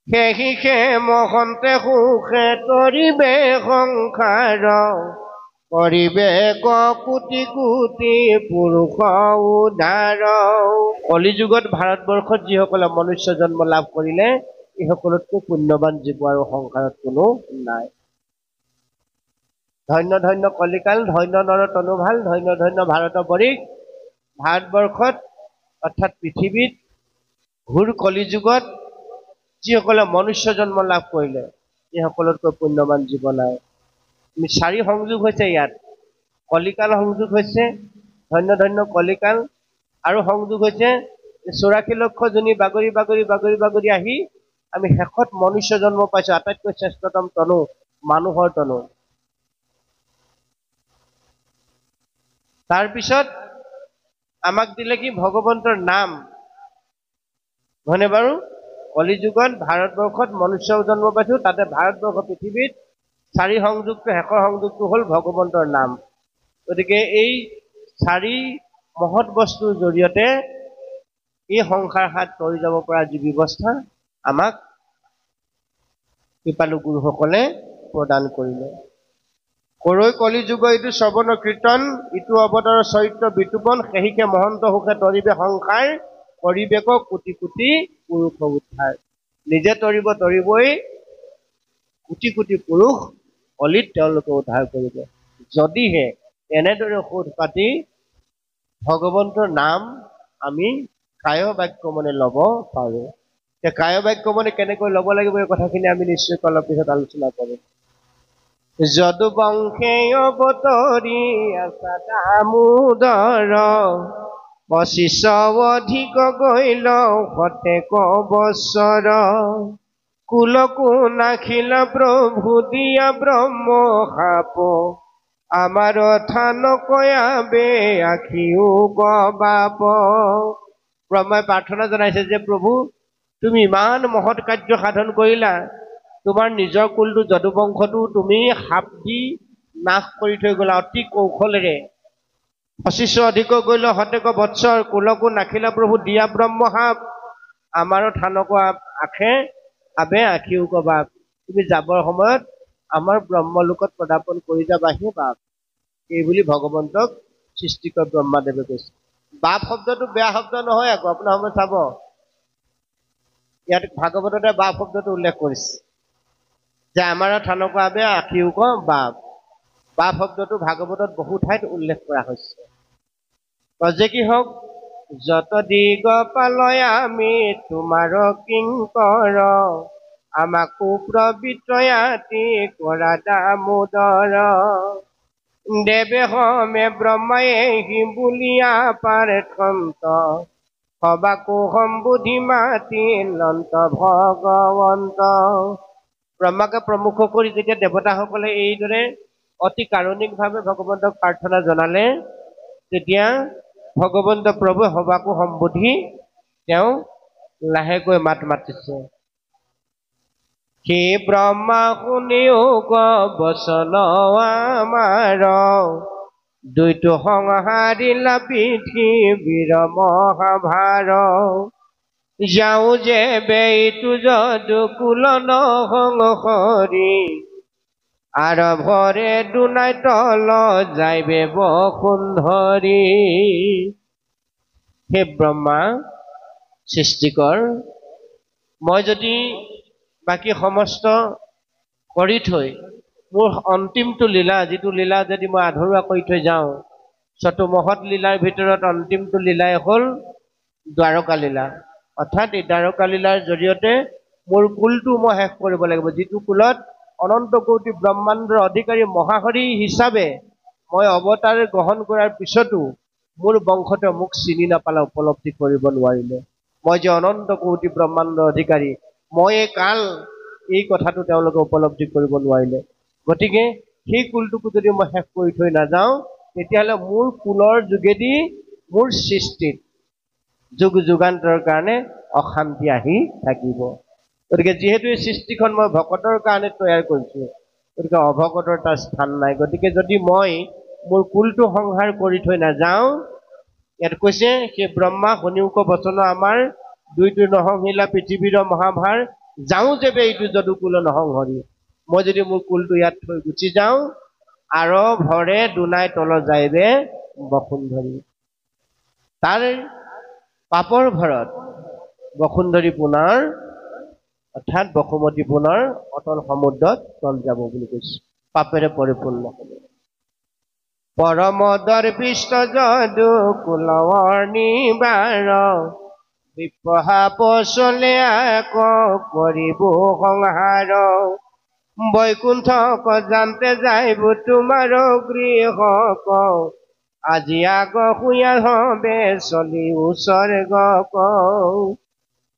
সেহিষে মহন্তে সুখে তৰিবে সংসাৰ কৰিবে কোটি কোটি পুৰুষ উদ্ধাৰ কলিযুগত ভাৰতবৰ্ষত যিসকলে মনুষ্য জন্ম লাভ কৰিলে এই সকলোতকৈ পুণ্যৱান জীৱ আৰু সংসাৰত কোনো নাই। ধন্য ধন্য কলিকাল, ধন্য নৰ তনু ভাল, ধন্য ধন্য ভাৰত বৰিক। ভাৰতবৰ্ষত অৰ্থাৎ পৃথিৱীত ঘূৰ কলিযুগত যিসকলে মনুষ্য জন্ম লাভ কৰিলে এই সকলোতকৈ পুণ্যৱান জীৱ নাই। আমি 4 সংযোগ হৈছে ইয়াত। কলিকাল সংযোগ হৈছে, ধন্য ধন্য কলিকাল, আৰু সংযোগ হৈছে 84 লক্ষ জনী বাগৰি বাগৰি বাগৰি বাগৰি আহি আমি শেষত মনুষ্য জন্ম পাইছো, আটাইতকৈ শ্ৰেষ্ঠতম তনু মানুহৰ তনু। তাৰপিছত আমাক দিলে কি ভগৱন্তৰ নাম, হয়নে বাৰু? কলিযুগত ভাৰতবৰ্ষত মনুষ্য জন্ম পাইছো, তাতে ভাৰতবৰ্ষ পৃথিৱীত 4 সংযোগটো, শেষৰ সংযোগটো হ'ল ভগৱন্তৰ নাম। গতিকে এই 4 মহৎ বস্তুৰ জৰিয়তে এই সংসাৰ হাত তৰি যাব পৰা যি ব্যৱস্থা আমাক কৃপালু গুৰুসকলে প্ৰদান কৰিলে। কৰৈ কলিযুগ ইটো শ্ৰৱণ কীৰ্তন, ইটো অৱতাৰৰ চৰিত্ৰ বিতোপন, সেহিকে মহন্ত সুখে তৰিবে সংসাৰ, কৰিবেক কোটি কোটি পুৰুষ উদ্ধাৰ। নিজে তৰিবই কোটি কোটি পুৰুষ কলিত তেওঁলোকে উদ্ধাৰ কৰিব, যদিহে এনেদৰে সোধ পাতি ভগৱন্তৰ নাম আমি কায় বাক্য মনে ল'ব পাৰো। কায় বাক্য মনে কেনেকৈ ল'ব লাগিব এই কথাখিনি আমি নিশ্চয় অলপ পিছত আলোচনা কৰিম। যদু বংশে অৱতৰি আছা দামোদৰ, 25 অধিক গৈল শতেক বছৰ, কুলকো নাখিলা প্ৰভু দিয়া ব্ৰহ্ম শাপ, আমাৰ থান কয়াবে আখিও গবাপ। ব্ৰহ্মাই প্ৰাৰ্থনা জনাইছে যে প্ৰভু তুমি ইমান মহৎ কাৰ্য সাধন কৰিলা, তোমাৰ নিজৰ কুলটো যদুবংশটো তুমি সাপ দি নাশ কৰি থৈ গলা অতি কৌশলেৰে। 25 অধিক গৈল শতেক বৎসৰ, কুলকো নাখিলা প্ৰভু দিয়া ব্ৰহ্ম সাপ, আমাৰো থানক আখে আবে আখিও কবাপ। তুমি যাবৰ সময়ত আমাৰ ব্ৰহ্মলোকত পদাৰ্পণ কৰি যাবাহে বাপ, এইবুলি ভগৱন্তক সৃষ্টিকৰ ব্ৰহ্মাদেৱে কৈছে। বাপ শব্দটো বেয়া শব্দ নহয় আকৌ, আপোনাৰ সময় চাব ইয়াত ভাগৱততে বাপ শব্দটো উল্লেখ কৰিছে যে আমাৰ থানক আবে আখিও ক বাপ। বাপ শব্দটো ভাগৱতত বহু ঠাইত উল্লেখ কৰা হৈছে। যে কি হওক, যত দিগ পালয় আমি তোমাৰ কিংকৰ, আমাকো প্ৰবিত্ৰয়াতি কৰা দামোদৰ, দেৱে হমে ব্ৰহ্মায়ে হি বুলিয়া পাৰ্থন্ত, সবাকো সম্বোধি মাতি লন্ত ভগৱন্ত। ব্ৰহ্মাকে প্ৰমুখ কৰি যেতিয়া দেৱতাসকলে এইদৰে অতি কাৰুণিকভাৱে ভগৱন্তক প্ৰাৰ্থনা জনালে, তেতিয়া ভগৱন্ত প্ৰভুৱে সবাকো সম্বোধি তেওঁ লাহেকৈ মাত মাতিছে। সেই ব্ৰহ্মা শুনিও গ বচন আমাৰ, দুইটো সংহাৰিলা পৃথিৱীৰ মহাভাৰ, যাওঁ যে বেইটো যদু কুল নহংসৰি, আৰভৰে দুনাই তল যাইবে বসুন্ধৰি। হে ব্ৰহ্মা সৃষ্টিকৰ, মই যদি বাকী সমস্ত কৰি থৈ মোৰ অন্তিমটো লীলা, যিটো লীলা যদি মই আধৰুৱা কৰি থৈ যাওঁ, মহৎ লীলাৰ ভিতৰত অন্তিমটো লীলাই হ'ল দ্বাৰকা লীলা। অৰ্থাৎ এই দ্বাৰকা লীলাৰ জৰিয়তে মোৰ কুলটো মই শেষ কৰিব লাগিব, যিটো কুলত অনন্ত কোটি ব্ৰহ্মাণ্ডৰ অধিকাৰী মহাহৰি হিচাপে মই অৱতাৰ গ্ৰহণ কৰাৰ পিছতো মোৰ বংশতে মোক চিনি নাপালে, উপলব্ধি কৰিব নোৱাৰিলে। মই যে অনন্ত কোটি ব্ৰহ্মাণ্ডৰ অধিকাৰী, মই কাল, এই কথাটো তেওঁলোকে উপলব্ধি কৰিব নোৱাৰিলে। গতিকে সেই কুলটোকো যদি মই শেষ কৰি থৈ নাযাওঁ, তেতিয়াহ'লে মোৰ কুলৰ যোগেদি মোৰ সৃষ্টিত যুগ যুগান্তৰ কাৰণে অশান্তি আহি থাকিব। গতিকে যিহেতু এই সৃষ্টিখন মই ভকতৰ কাৰণে তৈয়াৰ কৰিছো, গতিকে অভকতৰ তাৰ স্থান নাই। গতিকে যদি মই মোৰ কুলটো সংহাৰ কৰি থৈ নাযাওঁ, ইয়াত কৈছে সেই ব্ৰহ্মা শুনিওক বচন আমাৰ, দুইটো নহংহিলা পৃথিৱীৰ মহাভাৰ, যাওঁ যেবে এইটো যদু কুল নহংহৰি। মই যদি মোৰ কুলটো ইয়াত থৈ গুচি যাওঁ, আৰভৰে দুনাই তল যাইবে বসুন্ধৰি। তাৰ পাপৰ ভৰত বসুন্ধৰি পুনৰ অৰ্থাৎ বসুমতী পুনৰ অতল সমুদ্ৰত তল যাব বুলি কৈছে। পাপেৰে পৰিপূৰ্ণ হ'ব। পৰম দৰ্পিষ্ট যদু কুলৱৰ্ণী বাৰ বিপহা পচলে আক কৰিব সংহাৰ বৈকুণ্ঠ যান্তে যাইব তোমাৰ গৃহ আজি আগ শুয়া হবে চলি উচৰ্গ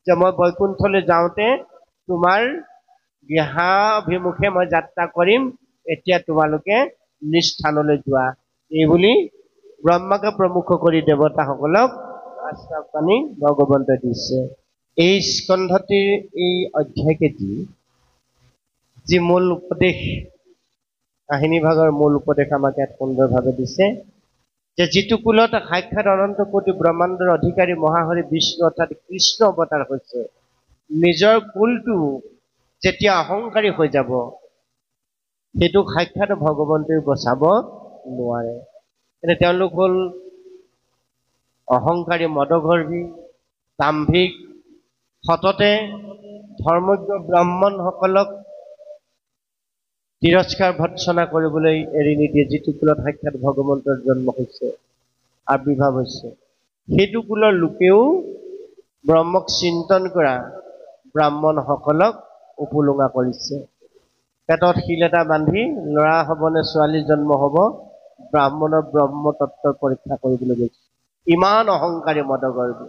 যে মই বৈকুণ্ঠলৈ যাওঁতে তোমাৰ গৃহাভিমুখে মই যাত্ৰা কৰিম, এতিয়া তোমালোকে নিজ স্থানলৈ যোৱা। এই বুলি ব্ৰহ্মাকে প্ৰমুখ কৰি দেৱতাসকলক আশ্বাসবাণী ভগৱন্তই দিছে। এই স্কন্ধটিৰ এই অধ্যায়কেটি যি মূল উপদেশ, কাহিনী ভাগৰ মূল উপদেশ আমাক ইয়াত সুন্দৰভাৱে দিছে যে যিটো কুলত সাক্ষাৎ অনন্ত কোটি ব্ৰহ্মাণ্ডৰ অধিকাৰী মহাহৰি বিষ্ণু অৰ্থাৎ কৃষ্ণ অৱতাৰ হৈছে, নিজৰ কুলটো যেতিয়া অহংকাৰী হৈ যাব, সেইটোক সাক্ষাৎ ভগৱন্তই বচাব নোৱাৰে। এতিয়া তেওঁলোক হ'ল অহংকাৰী, মদগৰ্ভী, দাম্ভিক, সততে ধৰ্মজ্ঞ ব্ৰাহ্মণসকলক তিৰস্কাৰ ভৎসনা কৰিবলৈ এৰি নিদিয়ে। যিটো কুলত সাক্ষাৎ ভগৱন্তৰ জন্ম হৈছে, আবিৰ্ভাৱ হৈছে, সেইটো কুলৰ লোকেও ব্ৰহ্মক চিন্তন কৰা ব্ৰাহ্মণসকলক উপলুঙা কৰিছে। পেটত শিল এটা বান্ধি ল'ৰা হ'ব নে ছোৱালী জন্ম হ'ব, ব্ৰাহ্মণৰ ব্ৰহ্মতত্বৰ পৰীক্ষা কৰিবলৈ গৈছে। ইমান অহংকাৰী মদগৰ্ভী।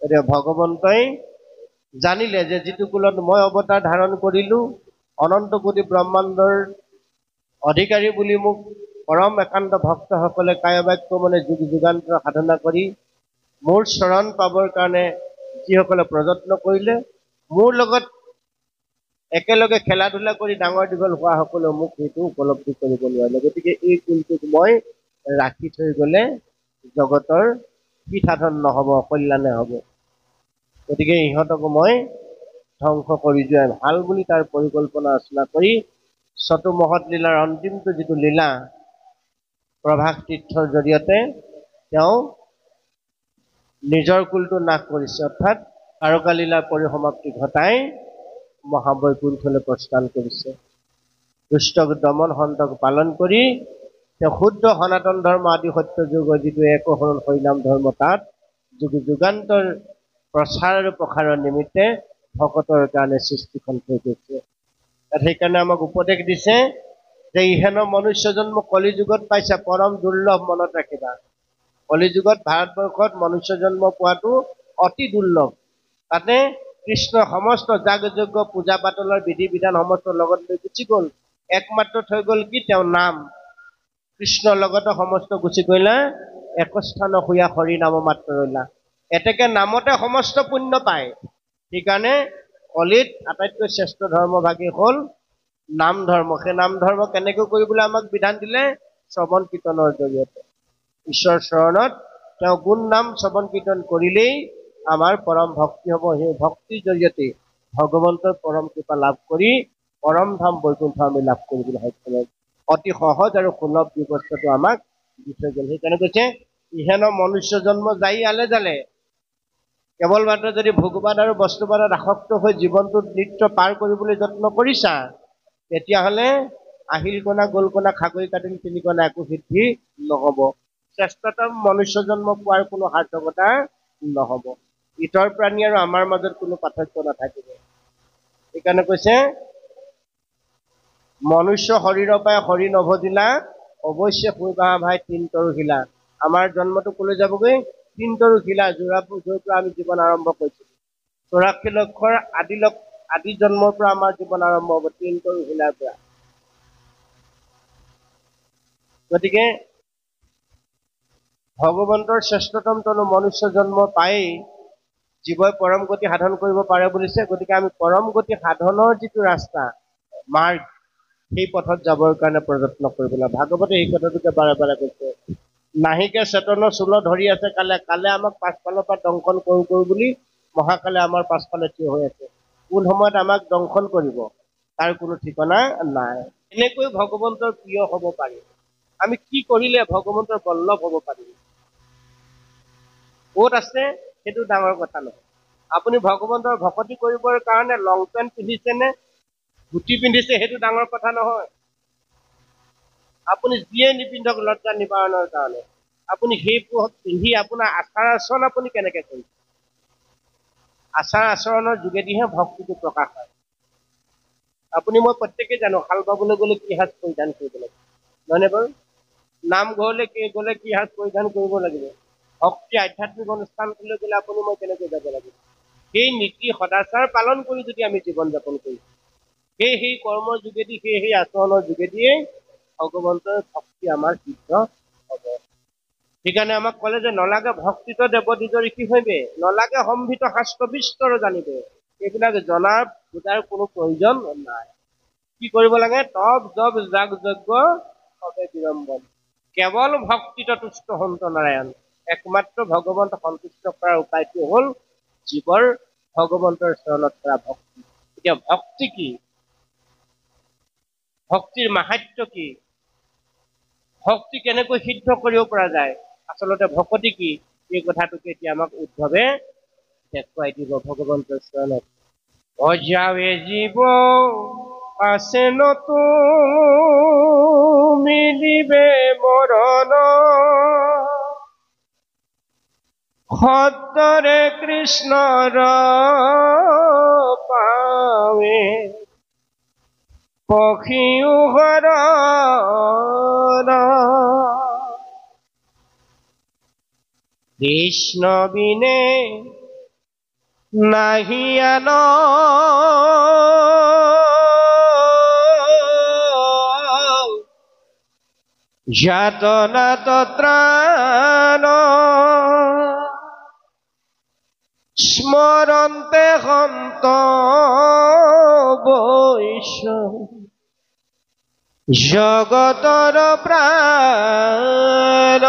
এতিয়া ভগৱন্তই জানিলে যে যিটো কুলত মই অৱতাৰ ধাৰণ কৰিলো, অনন্ত কোটি ব্ৰহ্মাণ্ডৰ অধিকাৰী বুলি মোক পৰম একান্ত ভক্তসকলে কায়বাক্য মানে যুগ যুগান্তৰ সাধনা কৰি মোৰ চৰণ পাবৰ কাৰণে যিসকলে প্ৰযত্ন কৰিলে, মোৰ লগত একেলগে খেলা ধূলা কৰি ডাঙৰ দীঘল হোৱাসকলেও মোক সেইটো উপলব্ধি কৰিব নোৱাৰিলে। গতিকে এই কুলটোক মই ৰাখি থৈ গ'লে জগতৰ কি সাধন নহ'ব, কল্যাণে হ'ব। গতিকে ইহঁতকো মই ধ্বংস কৰি যোৱাই ভাল বুলি তাৰ পৰিকল্পনা ৰচনা কৰি চতুমহৎ লীলাৰ অন্তিমটো যিটো লীলা প্ৰভাস তীৰ্থৰ জৰিয়তে তেওঁ নিজৰ কুলটো নাশ কৰিছে, অৰ্থাৎ তাৰকা লীলাৰ পৰিসমাপ্তি ঘটাই মহাবৈকুণ্ঠলৈ প্ৰস্থান কৰিছে। দুষ্টক দমন সন্তক পালন কৰি তেওঁ শুদ্ধ সনাতন ধৰ্ম আদি সত্য যুগৰ যিটো একশৰণ হৰিনাম ধৰ্ম, তাত যুগ যুগান্তৰ প্ৰচাৰ আৰু প্ৰসাৰৰ নিমিত্তে ভকতৰ কাৰণে সৃষ্টিখন হৈ গৈছে। সেইকাৰণে আমাক উপদেশ দিছে যে ইহেন মনুষ্য জন্ম কলি যুগত পাইছে, পৰম দুৰ্লভ, মনত ৰাখিবা। কলি যুগত ভাৰতবৰ্ষত মনুষ্য জন্ম পোৱাটো অতি দুৰ্লভ। তাতে কৃষ্ণ সমস্ত যাগ যজ্ঞ পূজা পাতলৰ বিধি বিধান সমস্ত লগত লৈ গুচি গ'ল। একমাত্ৰ থৈ গ'ল কি তেওঁৰ নাম। কৃষ্ণৰ লগতে সমস্ত গুচি গ'লা, একস্থান শুয়া হৰি নাম মাত্ৰ ৰ'লা। এতেকে নামতে সমস্ত পুণ্য পায়। সেইকাৰণে কলিত আটাইতকৈ শ্ৰেষ্ঠ ধৰ্মভাগী হ'ল নাম ধৰ্ম। সেই নাম ধৰ্ম কেনেকৈ কৰিবলৈ আমাক বিধান দিলে? শ্ৰৱণ কীৰ্তনৰ জৰিয়তে। ঈশ্বৰ চৰণত তেওঁ গুণ নাম শ্ৰৱণ কীৰ্তন কৰিলেই আমাৰ পৰম ভক্তি হ'ব। সেই ভক্তিৰ জৰিয়তে ভগৱন্তৰ পৰম কৃপা লাভ কৰি পৰম ধাম বৈকুণ্ঠ আমি লাভ কৰিবলৈ সক্ষম হ'ম। অতি সহজ আৰু সুলভ ব্যৱস্থাটো আমাক দি থৈ গ'ল। সেইকাৰণে কৈছে ইহেন মনুষ্য জন্ম যাই আলে জালে। কেৱল মাত্ৰ যদি ভোগবাদ আৰু বস্তুবাদত আসক্ত হৈ জীৱনটোত নিত্য পাৰ কৰিবলৈ যত্ন কৰিছা, তেতিয়াহ'লে আহিল কণা গ'ল কণা খাগৰি কাটিল তিনি কণা একো সিদ্ধি নহ'ব। শ্ৰেষ্ঠতম মনুষ্য জন্ম পোৱাৰ কোনো সাৰ্থকতা নহ'ব। ইতৰ প্ৰাণী আৰু আমাৰ মাজত কোনো পাৰ্থক্য নাথাকিব। সেইকাৰণে কৈছে মনুষ্য শৰীৰৰ পৰাই হৰি নভজিলা, অৱশ্যে শুই বাহা ভাই তিন তৰু শিলা। আমাৰ জন্মটো কলৈ যাবগৈ? তিন তৰু শিলা, য'ৰ পৰা আমি জীৱন আৰম্ভ কৰিছিলোঁ। 84 লক্ষৰ আদি জন্মৰ পৰা আমাৰ জীৱন আৰম্ভ হ'ব, তিন তৰু শিলাৰ পৰা। গতিকে ভগৱন্তৰ শ্ৰেষ্ঠতম তনু মনুষ্য জন্ম পায়েই জীৱই পৰম গতি সাধন কৰিব পাৰে বুলিছে। গতিকে আমি পৰম গতি সাধনৰ যিটো ৰাস্তা, মাৰ্গ, সেই পথত যাবৰ কাৰণে প্ৰযত্ন কৰিব লাগে। ভাগৱতে এই কথাটোকে বাৰে বাৰে কৈছে, নাহিকে চেতনৰ চুল ধৰি আছে কালে, কালে আমাক পাছফালৰ পৰা দংশন কৰো বুলি মহাকালে আমাৰ পাছফালে থিয় হৈ আছে। কোন সময়ত আমাক দংশন কৰিব তাৰ কোনো ঠিকনা নাই। এনেকৈ ভগৱন্তৰ প্ৰিয় হ'ব পাৰি। আমি কি কৰিলে ভগৱন্তৰ বল্লভ হ'ব পাৰিম? ক'ত আছে সেইটো ডাঙৰ কথা নহয়। আপুনি ভগৱন্তৰ ভকতি কৰিবৰ কাৰণে লং পেণ্ট পিন্ধিছে নে ধুতি পিন্ধিছে সেইটো ডাঙৰ কথা নহয়। আপুনি যিয়ে নিপিন্ধক লজ্জা নিবাৰণৰ কাৰণে আপুনি সেই পিন্ধি আপোনাৰ আচাৰ আচৰণ আপুনি কেনেকে কৰিছে? আচাৰ আচৰণৰ যোগেদিহে ভক্তিটো প্ৰকাশ হয়। আপুনি মই প্ৰত্যেকেই জানো হাল বাবলৈ গ'লে কি সাজ পৰিধান কৰিব লাগিব, নহয়নে বাৰু? নামঘৰলৈ গ'লে কি সাজ পৰিধান কৰিব লাগিব, ভক্তি আধ্যাত্মিক অনুষ্ঠানলৈ গ'লে আপুনি মই কেনেকৈ যাব লাগিব, সেই নীতি সদাচাৰ পালন কৰি যদি আমি জীৱন যাপন কৰো, সেই কৰ্মৰ যোগেদি সেই আচৰণৰ যোগেদিয়ে ভগৱন্তৰ ভক্তি আমাৰ সিদ্ধ হ'ব। সেইকাৰণে আমাক ক'লে যে নলাগে ভক্তিত দেৱদ্বিজ ঋষি হৈবে, নলাগে সম্ভিত শাস্ত্ৰ বিস্তৰ জানিবে। এইবিলাক জনাৰ বুজাৰ কোনো প্ৰয়োজন নাই। কি কৰিব লাগে? তপ জপ যাগ যজ্ঞ সবে বিড়ম্বন। কেৱল ভক্তিত তুষ্ট সন্ত নাৰায়ণ। একমাত্ৰ ভগৱন্ত সন্তুষ্ট কৰাৰ উপায়টো হ'ল জীৱৰ ভগৱন্তৰ চৰণত কৰা ভক্তি। এতিয়া ভক্তি কি? ভক্তিৰ মাহাত্য কি? ভক্তি কেনেকৈ সিদ্ধ কৰিব পৰা যায়? আচলতে ভকতি কি? এই কথাটোকে এতিয়া আমাক উদ্ধৱে দেখুৱাই দিব ভগৱন্তৰ চৰণত। অজাৱে জীৱ আছে নতুন মিলিবে মৰণ, সত্তৰে কৃষ্ণৰ পাৱে পখিও হৰণ। কৃষ্ণ বিনে নাহি আন যাতনাত ত্ৰাণ, স্মৰন্তে সন্ত বৈষ্ণৱ জগতৰ প্ৰাণ।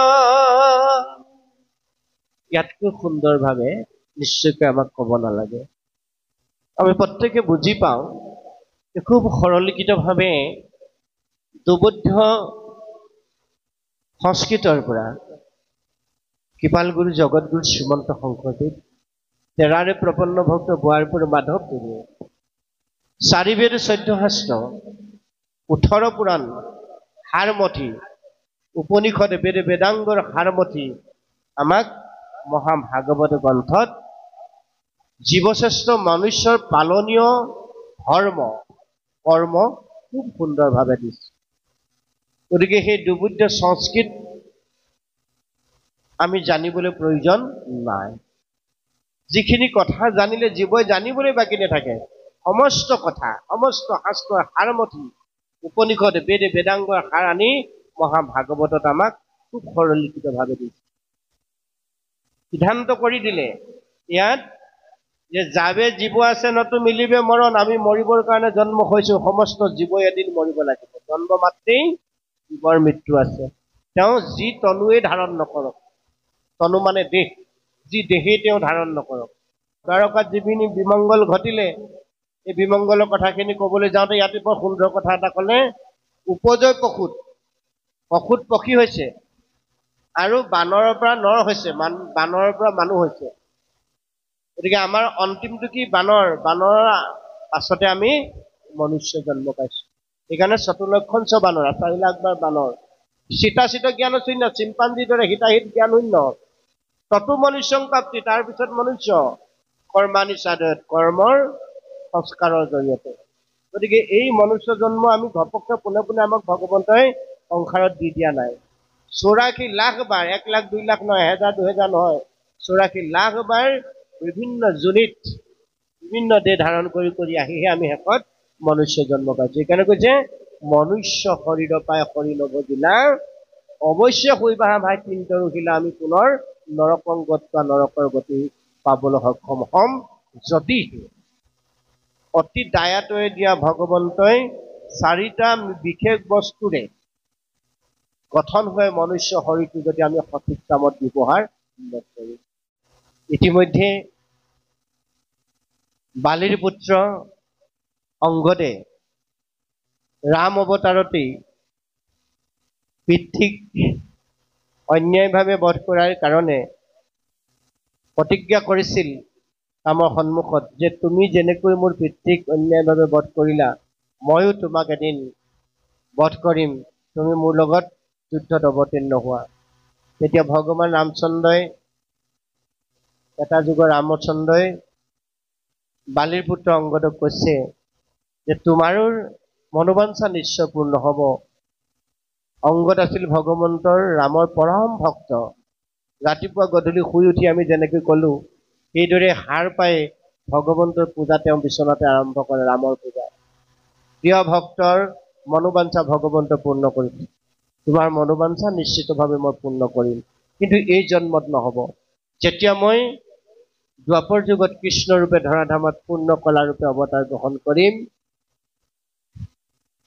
ইয়াতকৈ সুন্দৰভাৱে নিশ্চয়কৈ আমাক ক'ব নালাগে। আমি প্ৰত্যেকে বুজি পাওঁ যে খুব সৰলীকৃতভাৱে দুবুদ্ধ সংস্কৃতৰ পৰা কৃপালগুৰু জগতগুৰু শ্ৰীমন্ত শংকৰদেৱ, তেৰাৰে প্ৰপন্ন ভক্ত বোৱাৰপুৰ মাধৱ দেৱে 4 বেদ 14 শাস্ত্ৰ 18 পুৰাণ সাৰমথি উপনিষদ বেদ বেদাংগৰ সাৰমথি আমাক মহাভাগৱত গ্ৰন্থত জীৱশ্ৰেষ্ঠ মনুষ্যৰ পালনীয় ধৰ্ম কৰ্ম খুব সুন্দৰভাৱে দিছে। গতিকে সেই দুবুদ্ধ সংস্কৃত আমি জানিবলৈ প্ৰয়োজন নাই। যিখিনি কথা জানিলে জীৱই জানিবলৈ বাকী নাথাকে, সমস্ত কথা সমস্ত শাস্ত্ৰৰ সাৰমথি উপনিষদ বেদ বেদাংগৰ সাৰ আনি মহাভাগৱতত আমাক খুব সৰলীকৃতভাৱে দিছে। সিদ্ধান্ত কৰি দিলে ইয়াত যে যাবে জীৱ আছে নতো মিলিবে মৰণ। আমি মৰিবৰ কাৰণে জন্ম হৈছো, সমস্ত জীৱই এদিন মৰিব লাগিব। জন্ম মাত্ৰেই জীৱৰ মৃত্যু আছে। তেওঁ যি তনুৱে ধাৰণ নকৰক, তনু মানে দেহ, যি দেহেই তেওঁ ধাৰণ নকৰক। দ্বাৰকাত যিখিনি বিমংগল ঘটিলে, এই বিমংগলৰ কথাখিনি ক'বলৈ যাওঁতে ইয়াতে বৰ সুন্দৰ কথা এটা ক'লে। উপজয় পশুত পক্ষী হৈছে আৰু বানৰৰ পৰা নৰ হৈছে, বানৰৰ পৰা মানুহ হৈছে। গতিকে আমাৰ অন্তিমটো কি? বানৰ পাছতে আমি মনুষ্য জন্ম পাইছো। সেইকাৰণে চতুৰ্লক্ষণ বানৰ 4 লাখ বাৰ বানৰ। চিতাচিত জ্ঞান শূন্য, চিম্পাঞ্জিৰ দৰে হিতাহিত জ্ঞান শূন্য। ততো মনুষ্যং প্ৰাপ্তি, তাৰপিছত মনুষ্য কৰ্মানি সাধয়ত, কৰ্মৰ সংস্কাৰৰ জৰিয়তে। গতিকে এই মনুষ্য জন্ম আমি ঘপককে পোনে পোনে আমাক ভগৱন্তই সংসাৰত দি দিয়া নাই। 84 লাখ বাৰ, 1 লাখ 2 লাখ নহয়, 1000 2000 নহয়, 84 লাখ বাৰ বিভিন্ন যোনিত বিভিন্ন দেহ ধাৰণ কৰি কৰি আহিহে আমি শেষত মনুষ্য জন্ম পাইছো। সেইকাৰণে কৈছে মনুষ্য শৰীৰ পাই শৰীৰ নবজিলা, অৱশ্য শৈবাহা ভাই তিনটো ৰখিলা, আমি পুনৰ নৰকংগত বা নৰকৰ গতি পাবলৈ সক্ষম হম যদি অতি দায়াতয়ে দিয়া ভগৱন্তই 4টা বিশেষ বস্তুৰে গঠন হৈ মনুষ্য শৰীৰটো যদি আমি সঠিক কামত ব্যৱহাৰ নকৰো। ইতিমধ্যে বালিৰ পুত্ৰ অংগদে ৰাম অৱতাৰতেই পিতৃক অন্যায়ভাৱে বধ কৰাৰ কাৰণে প্ৰতিজ্ঞা কৰিছিল আমাৰ সন্মুখত যে তুমি যেনেকৈ মোৰ পিতৃক অন্যায়ভাৱে বধ কৰিলা, ময়ো তোমাক এদিন বধ কৰিম, তুমি মোৰ লগত যুদ্ধত অৱতীৰ্ণ হোৱা। তেতিয়া ভগৱান ৰামচন্দ্ৰই, এটা যুগৰ ৰামচন্দ্ৰই বালিৰ পুত্ৰ অংগদক কৈছে যে তোমাৰো মনোবাঞ্ছা নিশ্চয় পূৰ্ণ হ'ব। অংগদ আছিল ভগৱন্তৰ ৰামৰ পৰম ভক্ত। ৰাতিপুৱা গধূলি শুই উঠি আমি যেনেকৈ ক'লো, সেইদৰে সাৰ পাই ভগৱন্তৰ পূজা তেওঁ বিচনাতে আৰম্ভ কৰে, ৰামৰ পূজা। প্ৰিয় ভক্তৰ মনোবাঞ্ছা ভগৱন্ত পূৰ্ণ কৰিছে। তোমাৰ মনোবাঞ্ছা নিশ্চিতভাৱে মই পূৰ্ণ কৰিম, কিন্তু এই জন্মত নহ'ব। যেতিয়া মই দ্বাপৰ যুগত কৃষ্ণ ৰূপে ধৰাধামত পূৰ্ণ কলা ৰূপে অৱতাৰ গ্ৰহণ কৰিম,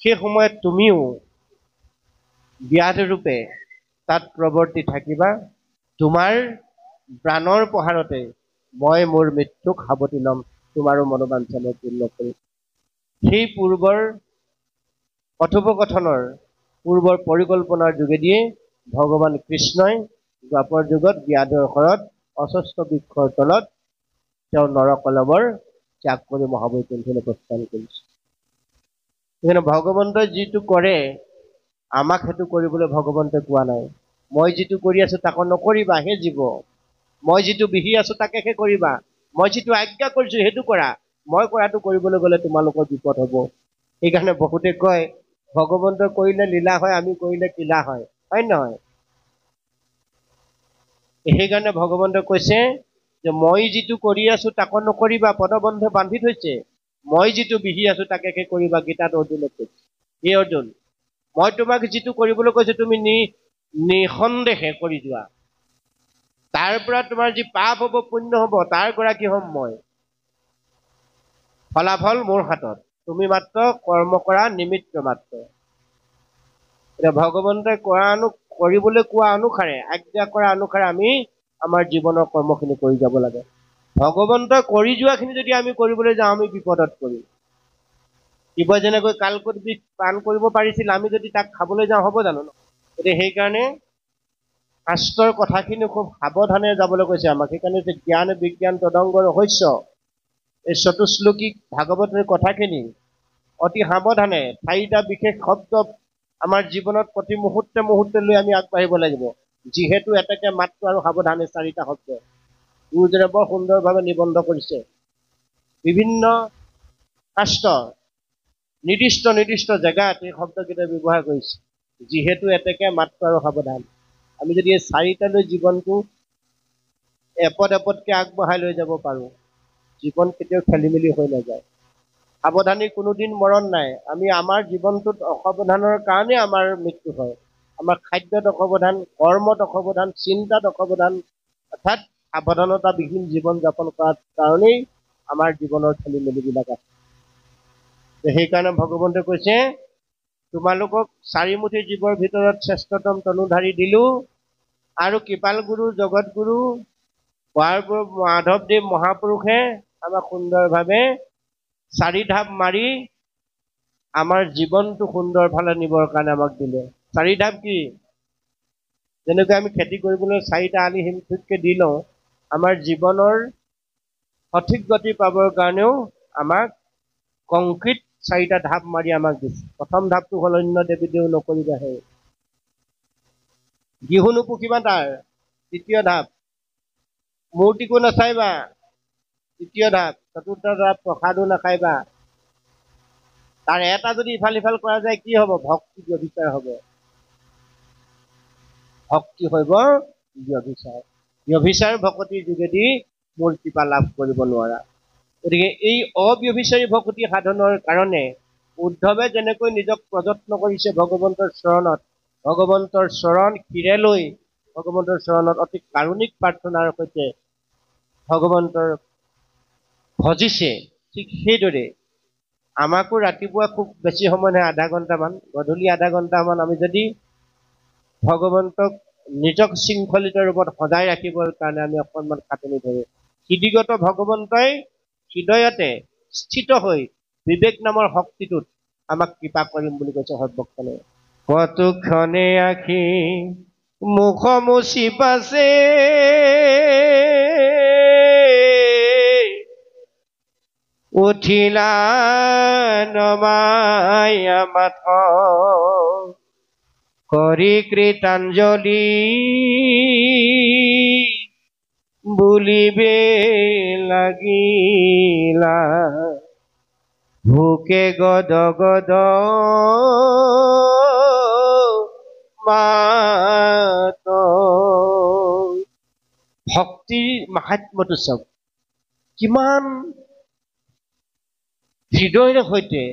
সেই সময়ত তুমিও ব্যাধ ৰূপে তাত প্ৰৱৰ্তি থাকিবা। তোমাৰ প্ৰাণৰ প্ৰহাৰতে মই মোৰ মৃত্যুক সাৱটি ল'ম, তোমাৰো মনোবাঞ্ছা মই পূৰ্ণ কৰিম। সেই পূৰ্বৰ কথোপকথনৰ, পূৰ্বৰ পৰিকল্পনাৰ যোগেদিয়ে ভগৱান কৃষ্ণই দ্বাপৰ যুগত ব্যাধৰ ঘৰত অস্বস্থ বৃক্ষৰ তলত তেওঁ নৰকলবৰ ত্যাগ কৰি মহাবৈকুণ্ঠলৈ প্ৰস্থান কৰিছে। সেইকাৰণে ভগৱন্তই যিটো কৰে, আমাক সেইটো কৰিবলৈ ভগৱন্তই কোৱা নাই। মই যিটো কৰি আছো তাকো নকৰিবা হে জীৱ, মই যিটো বিহি আছো তাকেহে কৰিবা, মই যিটো আজ্ঞা কৰিছো সেইটো কৰা, মই কৰাটো কৰিবলৈ গ'লে তোমালোকৰ বিপদ হ'ব। সেইকাৰণে বহুতে কয় ভগৱন্তই কৰিলে লীলা হয়, আমি কৰিলে কিলা হয়, হয় নহয়? সেইকাৰণে ভগৱন্তই কৈছে যে মই যিটো কৰি আছো তাকো নকৰিবা, পদবন্ধে বান্ধি থৈছে। মই যিটো বিহি আছো তাকেহে কৰিবা, গীতাত অৰ্জুনক কৈছে। হে অৰ্জুন, মই তোমাক যিটো কৰিবলৈ কৈছো তুমি নিসন্দেহে কৰি যোৱা। তাৰ পৰা তোমাৰ যি পাপ হ'ব, পুণ্য হ'ব, তাৰ গৰাকী হ'ম মই। ফলাফল মোৰ হাতত, তুমি মাত্ৰ কৰ্ম কৰা নিমিত্ত মাত্ৰ। এতিয়া ভগৱন্তই কৰিবলৈ কোৱা অনুসাৰে, আজ্ঞা কৰা অনুসাৰে আমি আমাৰ জীৱনৰ কৰ্মখিনি কৰি যাব লাগে। ভগৱন্তই কৰি যোৱাখিনি যদি আমি কৰিবলৈ যাওঁ, আমি বিপদত পৰিম। শিৱই যেনেকৈ কালকোট বিষ পান কৰিব পাৰিছিল, আমি যদি তাক খাবলৈ যাওঁ হ'ব জানো? গতিকে সেইকাৰণে শাস্ত্ৰৰ কথাখিনি খুব সাৱধানে যাবলৈ কৈছে আমাক। সেইকাৰণে যে জ্ঞান বিজ্ঞান তদংগ ৰহস্য, এই চতুশ্লোকিক ভাগৱতৰ কথাখিনি অতি সাৱধানে 4টা বিশেষ শব্দ আমাৰ জীৱনত প্ৰতি মুহূৰ্তে মুহূৰ্তে লৈ আমি আগবাঢ়িব লাগিব। যিহেতু এটাকে মাত্ৰ আৰু সাৱধানে 4টা শব্দ গুৰুজনে বৰ সুন্দৰভাৱে নিবন্ধ কৰিছে। বিভিন্ন শাস্ত্ৰ নিৰ্দিষ্ট নিৰ্দিষ্ট জেগাত এই শব্দকেইটা ব্যৱহাৰ কৰিছে। যিহেতু এটাকে মাত্ৰ আৰু সাৱধান। আমি যদি এই 4টালৈ জীৱনটো এপদ এপদকে আগবঢ়াই লৈ যাব পাৰোঁ, জীৱন কেতিয়াও খেলি মেলি হৈ নাযায়। সাৱধানীৰ কোনোদিন মৰণ নাই। আমি আমাৰ জীৱনটোত অসাৱধানৰ কাৰণে আমাৰ মৃত্যু হয়। আমাৰ খাদ্যত অসাৱধান, কৰ্মত অসাৱধান, চিন্তাত অসাৱধান, অৰ্থাৎ সাৱধানতাবিহীন জীৱন যাপন কৰাৰ কাৰণেই আমাৰ জীৱনৰ খেলি মেলিবিলাক আছে। সেইকাৰণে ভগৱন্তই কৈছে তোমালোকক 4 মুঠি জীৱৰ ভিতৰত শ্ৰেষ্ঠতম তনুধাৰী দিলো, আৰু কৃপাল গুৰু জগত গুৰু মাধৱদেৱ মহাপুৰুষে আমাক সুন্দৰভাৱে 4 ধাপ মাৰি আমাৰ জীৱনটো সুন্দৰ ফালে নিবৰ কাৰণে আমাক দিলে। 4 ধাপ কি? যেনেকৈ আমি খেতি কৰিবলৈ 4টা আলি হিমফিমকে দি লওঁ, আমাৰ জীৱনৰ সঠিক গতি পাবৰ কাৰণেও আমাক কংক্ৰিট 4টা ধাপ মাৰি আমাক দিছে। প্ৰথম ধাপটো হ'ল অন্য দেৱী দেও নকৰিবা হে। গৃহ নুপুখিবা তাৰ, দ্বিতীয় ধাপ। মূৰ্তিকো নাচাইবা, তৃতীয় ধাপ। চতুৰ্থ ধাপ প্ৰসাদো নাখাইবা। তাৰ এটা যদি ইফাল সিফাল কৰা যায় কি হ'ব? ভক্তি ব্যভিচাৰ হ'ব। ভক্তি হ'ব ব্যভিচাৰ। ব্যভিচাৰ ভকতিৰ যোগেদি মোৰ কৃপা লাভ কৰিব নোৱাৰা। গতিকে এই অব্যভিচাৰী ভকতি সাধনৰ কাৰণে উদ্ধৱে যেনেকৈ নিজক প্ৰযত্ন কৰিছে ভগৱন্তৰ চৰণত, ভগৱন্তৰ চৰণ শিৰে লৈ ভগৱন্তৰ চৰণত অতি কাৰুণিক প্ৰাৰ্থনাৰ সৈতে ভগৱন্তৰ ভজিছে, ঠিক সেইদৰে আমাকো ৰাতিপুৱা খুব বেছি সময় নহয়, আধা ঘণ্টামান, গধূলি আধা ঘণ্টামান আমি যদি ভগৱন্তক নিজক শৃংখলিত ৰূপত সজাই ৰাখিবৰ কাৰণে আমি অকণমান খাটনি ধৰোঁ, হৃদিগত ভগৱন্তই হৃদয়তে স্থিত হৈ বিবেক নামৰ শক্তিটোত আমাক কৃপা কৰিম বুলি কৈছে সৰ্বক্ষণে। কতক্ষণে আখি মুখ মুচি পাছে উঠিলা নমায়া মাথ কৰি কৃতাঞ্জলি বুলিবে লাগিলা ভোকে গদ গদ মাত। ভক্তিৰ মাহাত্ম্যটো চাওক, কিমান হৃদয়ৰ সৈতে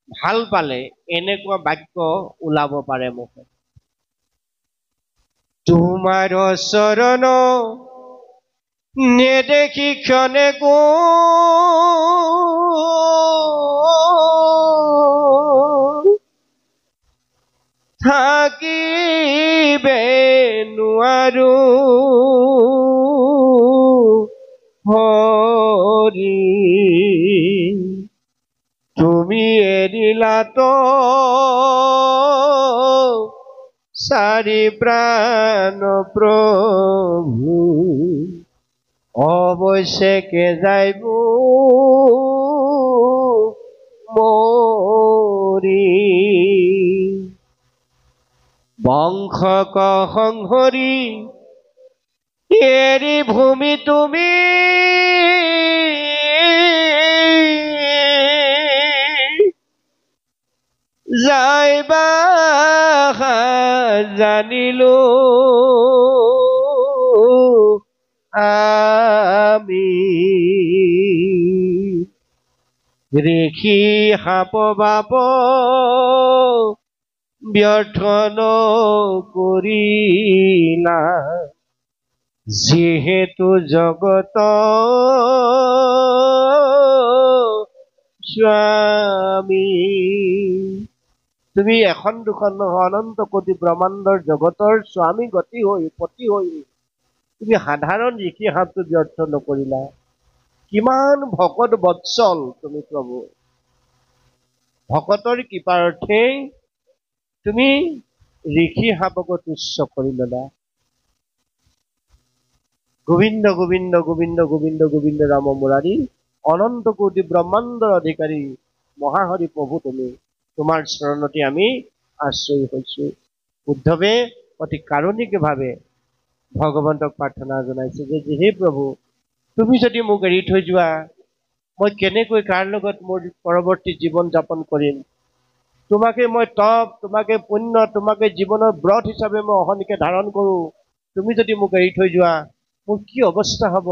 ভাল পালে এনেকুৱা বাক্য ওলাব পাৰে মুখে। তোমাৰ চৰণ নেদেখি ক্ষণে কো থাকিবে নোৱাৰো হৰি, তুমি এৰিলা তো চাৰি প্ৰাণ প্ৰভু, অৱশ্যে যাইব মৰি। বংশক সংহৰি এৰি ভূমি তুমি যাইবা জানিলো আমি, ঋষি সাপ বাপ ব্যৰ্থ নকৰিলা, যিহেতু জগত স্বামী। তুমি এখন দুখন নহয়, অনন্ত কোটি ব্ৰহ্মাণ্ডৰ জগতৰ স্বামী গতি হৈ পতি হৈ তুমি সাধাৰণ ঋষি সাপটো ব্যৰ্থ নকৰিলা। কিমান ভকত বৎসল তুমি প্ৰভু, ভকতৰ কৃপাৰ্থেই তুমি ঋষি সাপকো তুচ্ছ কৰি ললা। গোবিন্দ গোবিন্দ গোবিন্দ গোবিন্দ গোবিন্দ ৰাম মুৰাৰী, অনন্ত কোটি ব্ৰহ্মাণ্ডৰ অধিকাৰী মহাহৰি প্ৰভু, তুমি তোমাৰ চৰণতে আমি আশ্ৰয় হৈছো। উদ্ধৱে অতি কাৰুণিকভাৱে ভগৱন্তক প্ৰাৰ্থনা জনাইছে যে হে প্ৰভু, তুমি যদি মোক এৰি থৈ যোৱা, মই কেনেকৈ কাৰ লগত মোৰ পৰৱৰ্তী জীৱন যাপন কৰিম? তোমাকে মই তপ, তোমাকে পুণ্য, তোমাকে জীৱনৰ ব্ৰত হিচাপে মই অহনিকে ধাৰণ কৰোঁ। তুমি যদি মোক এৰি থৈ যোৱা, মোৰ কি অৱস্থা হ'ব?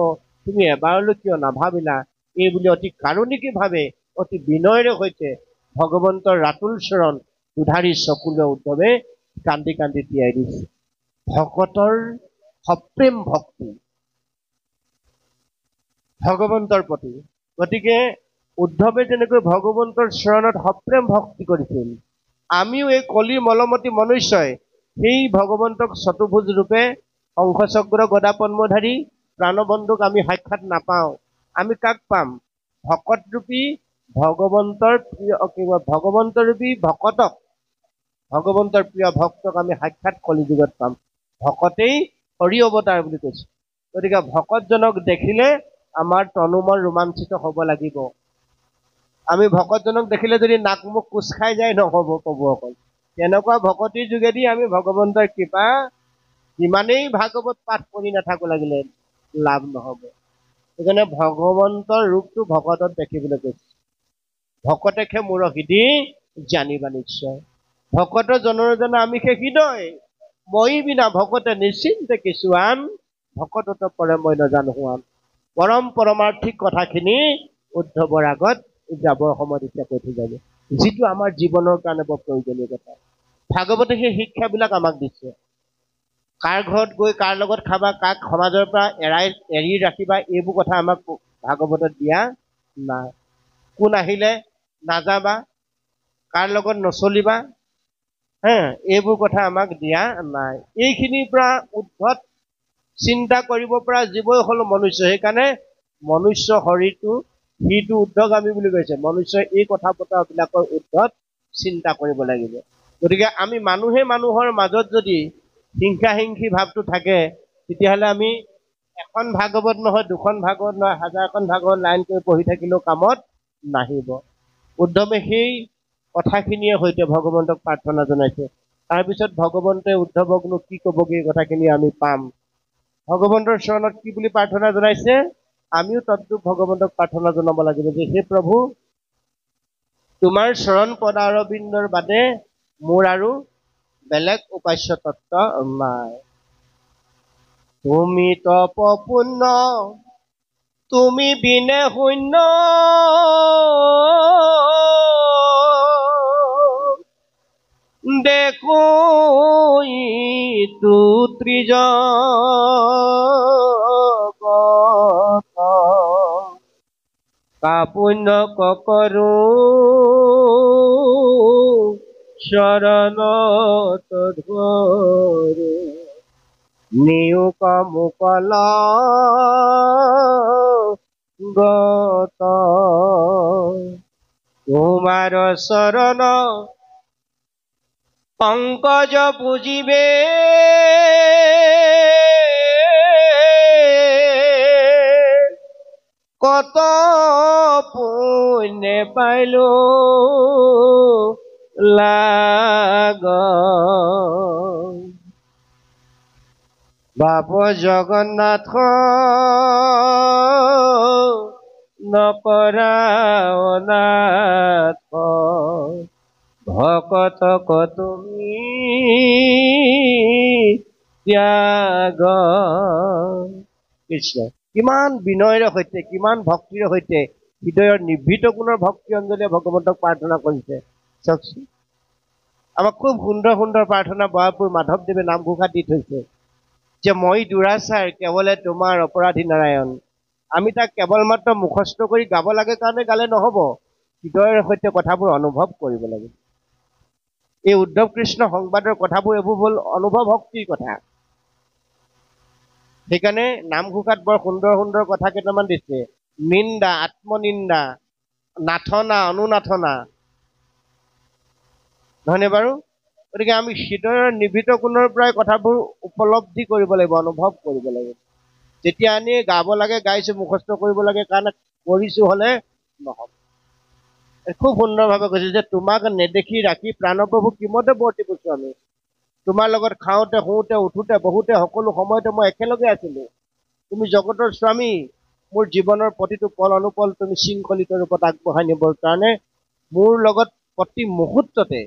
তুমি এবাৰলৈ কিয় নাভাবিলা? এই বুলি অতি কাৰুণিকভাৱে অতি বিনয়ৰ সৈতে ভগৱন্তৰ ৰাতুল চৰণ দুধাৰি চকুলৈ উদ্ধৱে কান্দি কান্দি তিয়াই দিছে। ভকতৰ সপ্ৰেম ভক্তি ভগৱন্তৰ প্ৰতি। গতিকে উদ্ধৱে যেনেকৈ ভগৱন্তৰ চৰণত সপ্ৰেম ভক্তি কৰিছিল, আমিও এই কলি মলমতি মনুষ্যই সেই ভগৱন্তক চতুৰ্ভুজ ৰূপে শংখচক্ৰ গদা পদ্মধাৰী প্ৰাণবন্ধুক আমি সাক্ষাৎ নাপাওঁ। আমি কাক পাম? ভকতৰূপী ভগৱন্তৰ প্ৰিয় ভগৱন্তৰূপী ভকতক, ভগৱন্তৰ প্ৰিয় ভক্তক আমি সাক্ষাৎ কলিযুগত পাম। ভকতেই হৰি অৱতাৰ বুলি কৈছে। গতিকে ভকতজনক দেখিলে আমাৰ তনুমন ৰোমাঞ্চিত হ'ব লাগিব। আমি ভকতজনক দেখিলে যদি নাক মুখ কোচ খাই যায় নহ'ব প্ৰভুসকল। তেনেকুৱা ভকতিৰ যোগেদি আমি ভগৱন্তৰ কৃপা যিমানেই ভাগৱত পাঠ কৰি নাথাকো লাগিলে লাভ নহ'ব। সেইকাৰণে ভগৱন্তৰ ৰূপটো ভকতত দেখিবলৈ কৈছে। ভকতেকে মোৰ হৃদি জানিবা নিশ্চয়। ভকত জনৰজনা আমি সে হৃদয়, মই বিনা ভকতে নিশ্চিন্তে কিছু আন, ভকতত পৰে মই নজানো আন। পৰম পৰমাৰ্থিক কথাখিনি উদ্ধৱৰ আগত যাবৰ সময়ত এতিয়া কৈ থৈ যাব, যিটো আমাৰ জীৱনৰ কাৰণে বৰ প্ৰয়োজনীয় কথা। ভাগৱতে সেই শিক্ষাবিলাক আমাক দিছে। কাৰ ঘৰত গৈ কাৰ লগত খাবা, কাক সমাজৰ পৰা এৰি ৰাখিবা, এইবোৰ কথা আমাক ভাগৱতত দিয়া নাই। কোন আহিলে নাযাবা, কাৰ লগত নচলিবা, এইবোৰ কথা আমাক দিয়া নাই। এইখিনিৰ পৰা উদ্ধত চিন্তা কৰিব পৰা জীৱই হ'ল মনুষ্য। সেইকাৰণে মনুষ্য শৰীৰটো সিটো উদ্ধগামী বুলি কৈছে। মনুষ্যই এই কথা বতৰাবিলাকৰ উদ্ধত চিন্তা কৰিব লাগিব। গতিকে আমি মানুহে মানুহৰ মাজত যদি হিংসা হিংসি ভাৱটো থাকে, তেতিয়াহ'লে আমি এখন ভাগৱত নহয়, দুখন ভাগৱত নহয়, হাজাৰখন ভাগৱত লাইন কৰি পঢ়ি থাকিলেও কামত নাহিব। উদ্ধৱে সেই কথাখিনিয়ে সৈতে ভগৱন্তক প্ৰাৰ্থনা জনাইছে। তাৰপিছত ভগৱন্তই উদ্ধৱকনো কি ক'বগৈ এই কথাখিনি আমি পাম। ভগৱন্তৰ চৰণত কি বুলি প্ৰাৰ্থনা জনাইছে, আমিও তদ্ৰূপ ভগৱন্তক প্ৰাৰ্থনা জনাব লাগিব যে হে প্ৰভু, তোমাৰ চৰণ পদাৰবিন্দৰ বাদে মোৰ আৰু বেলেগ উপাস্য তত্ত্ব নাই। তুমি তপপূৰ্ণ, তুমি বিনে শূন্য, দেখো ইটো ত্ৰিজগত, কাপুণ্য ককৰো চৰণত ধৰো, নিয়োক মুকল গত, তোমাৰ চৰণ পংকজ পুজিবে, কত পুণ্য পাইলো লাগ, বাপ জগন্নাথ নকৰা অনাথ, ভকতক তুমি ত্যাগ। কৃষ্ণ কিমান বিনয়ৰ সৈতে, কিমান ভক্তিৰ সৈতে হৃদয়ৰ নিভৃত কোণৰ ভক্তি অঞ্জলিয়ে ভগৱন্তক প্ৰাৰ্থনা কৰিছে চাওকচোন। আমাক খুব সুন্দৰ সুন্দৰ প্ৰাৰ্থনা বৰাপুৰ মাধৱদেৱে নামঘোষাত দি থৈছে যে মই দুৰাচাৰ কেৱলে তোমাৰ অপৰাধী নাৰায়ণ। আমি তাক কেৱল মাত্ৰ মুখস্থ কৰি গাব লাগে কাৰণে গালে নহব, হৃদয়ৰ সৈতে কথাবোৰ অনুভৱ কৰিব লাগে। এই উদ্ধৱ কৃষ্ণ সংবাদৰ কথাবোৰ এইবোৰ হ'ল অনুভৱ শক্তিৰ কথা। সেইকাৰণে নামঘোষাত বৰ সুন্দৰ সুন্দৰ কথা কেইটামান দিছে, নিন্দা, আত্মনিন্দা, নাথনা, অনুনাথনা, নহয়নে বাৰু? গতিকে আমি হৃদয়ৰ নিভৃত কোণৰ পৰাই কথাবোৰ উপলব্ধি কৰিব লাগিব, অনুভৱ কৰিব লাগিব। যেতিয়া আমি গাব লাগে গাইছো, মুখস্থ কৰিব লাগে কাৰণে কৰিছো হলে নহব। খুব সুন্দৰভাৱে কৈছে যে তোমাক নেদেখি ৰাখি প্ৰাণপ্ৰভু কিমতে বৰ্তি কৈছো আমি। তোমাৰ লগত খাওঁতে, শুওঁতে, উঠোতে, বহুতে সকলো সময়তে মই একেলগে আছিলো। তুমি জগতৰ স্বামী, মোৰ জীৱনৰ প্ৰতিটো পল অনুপল তুমি শৃংখলিত ৰূপত আগবঢ়াই নিবৰ কাৰণে মোৰ লগত প্ৰতি মুহূৰ্ততে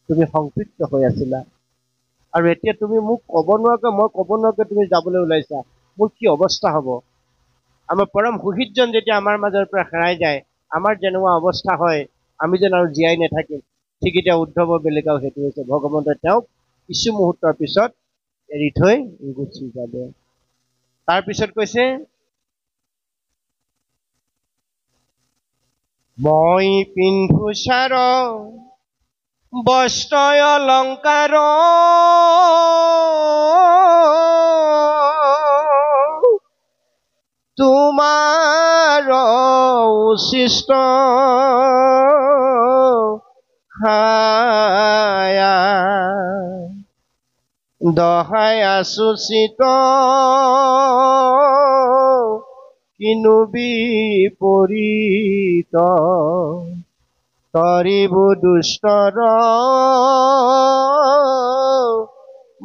তুমি সংপৃক্ত হৈ আছিলা। আৰু এতিয়া তুমি মোক ক'ব নোৱাৰাকৈ, মই ক'ব নোৱাৰাকৈ তুমি যাবলৈ ওলাইছা, মোৰ কি অৱস্থা হ'ব? আমাৰ পৰম সুহৃদজন যেতিয়া আমাৰ মাজৰ পৰা হেৰাই যায়, আমাৰ যেনেকুৱা অৱস্থা হয়, আমি যেন আৰু জীয়াই নাথাকিম। ঠিক এতিয়া উদ্ধৱৰ বেলেগাও সেইটো হৈছে, ভগৱন্তই তেওঁক কিছু মুহূৰ্তৰ পিছত এৰি থৈ গুচি যাব। তাৰপিছত কৈছে, মই পিন্ধো চাৰ বস্ত্ৰ অলংকাৰ, তোমাৰ উচিষ্ট খায়া, দহাই আচুচিত কিনো বিপৰীত, তৰিবু দুষ্টৰ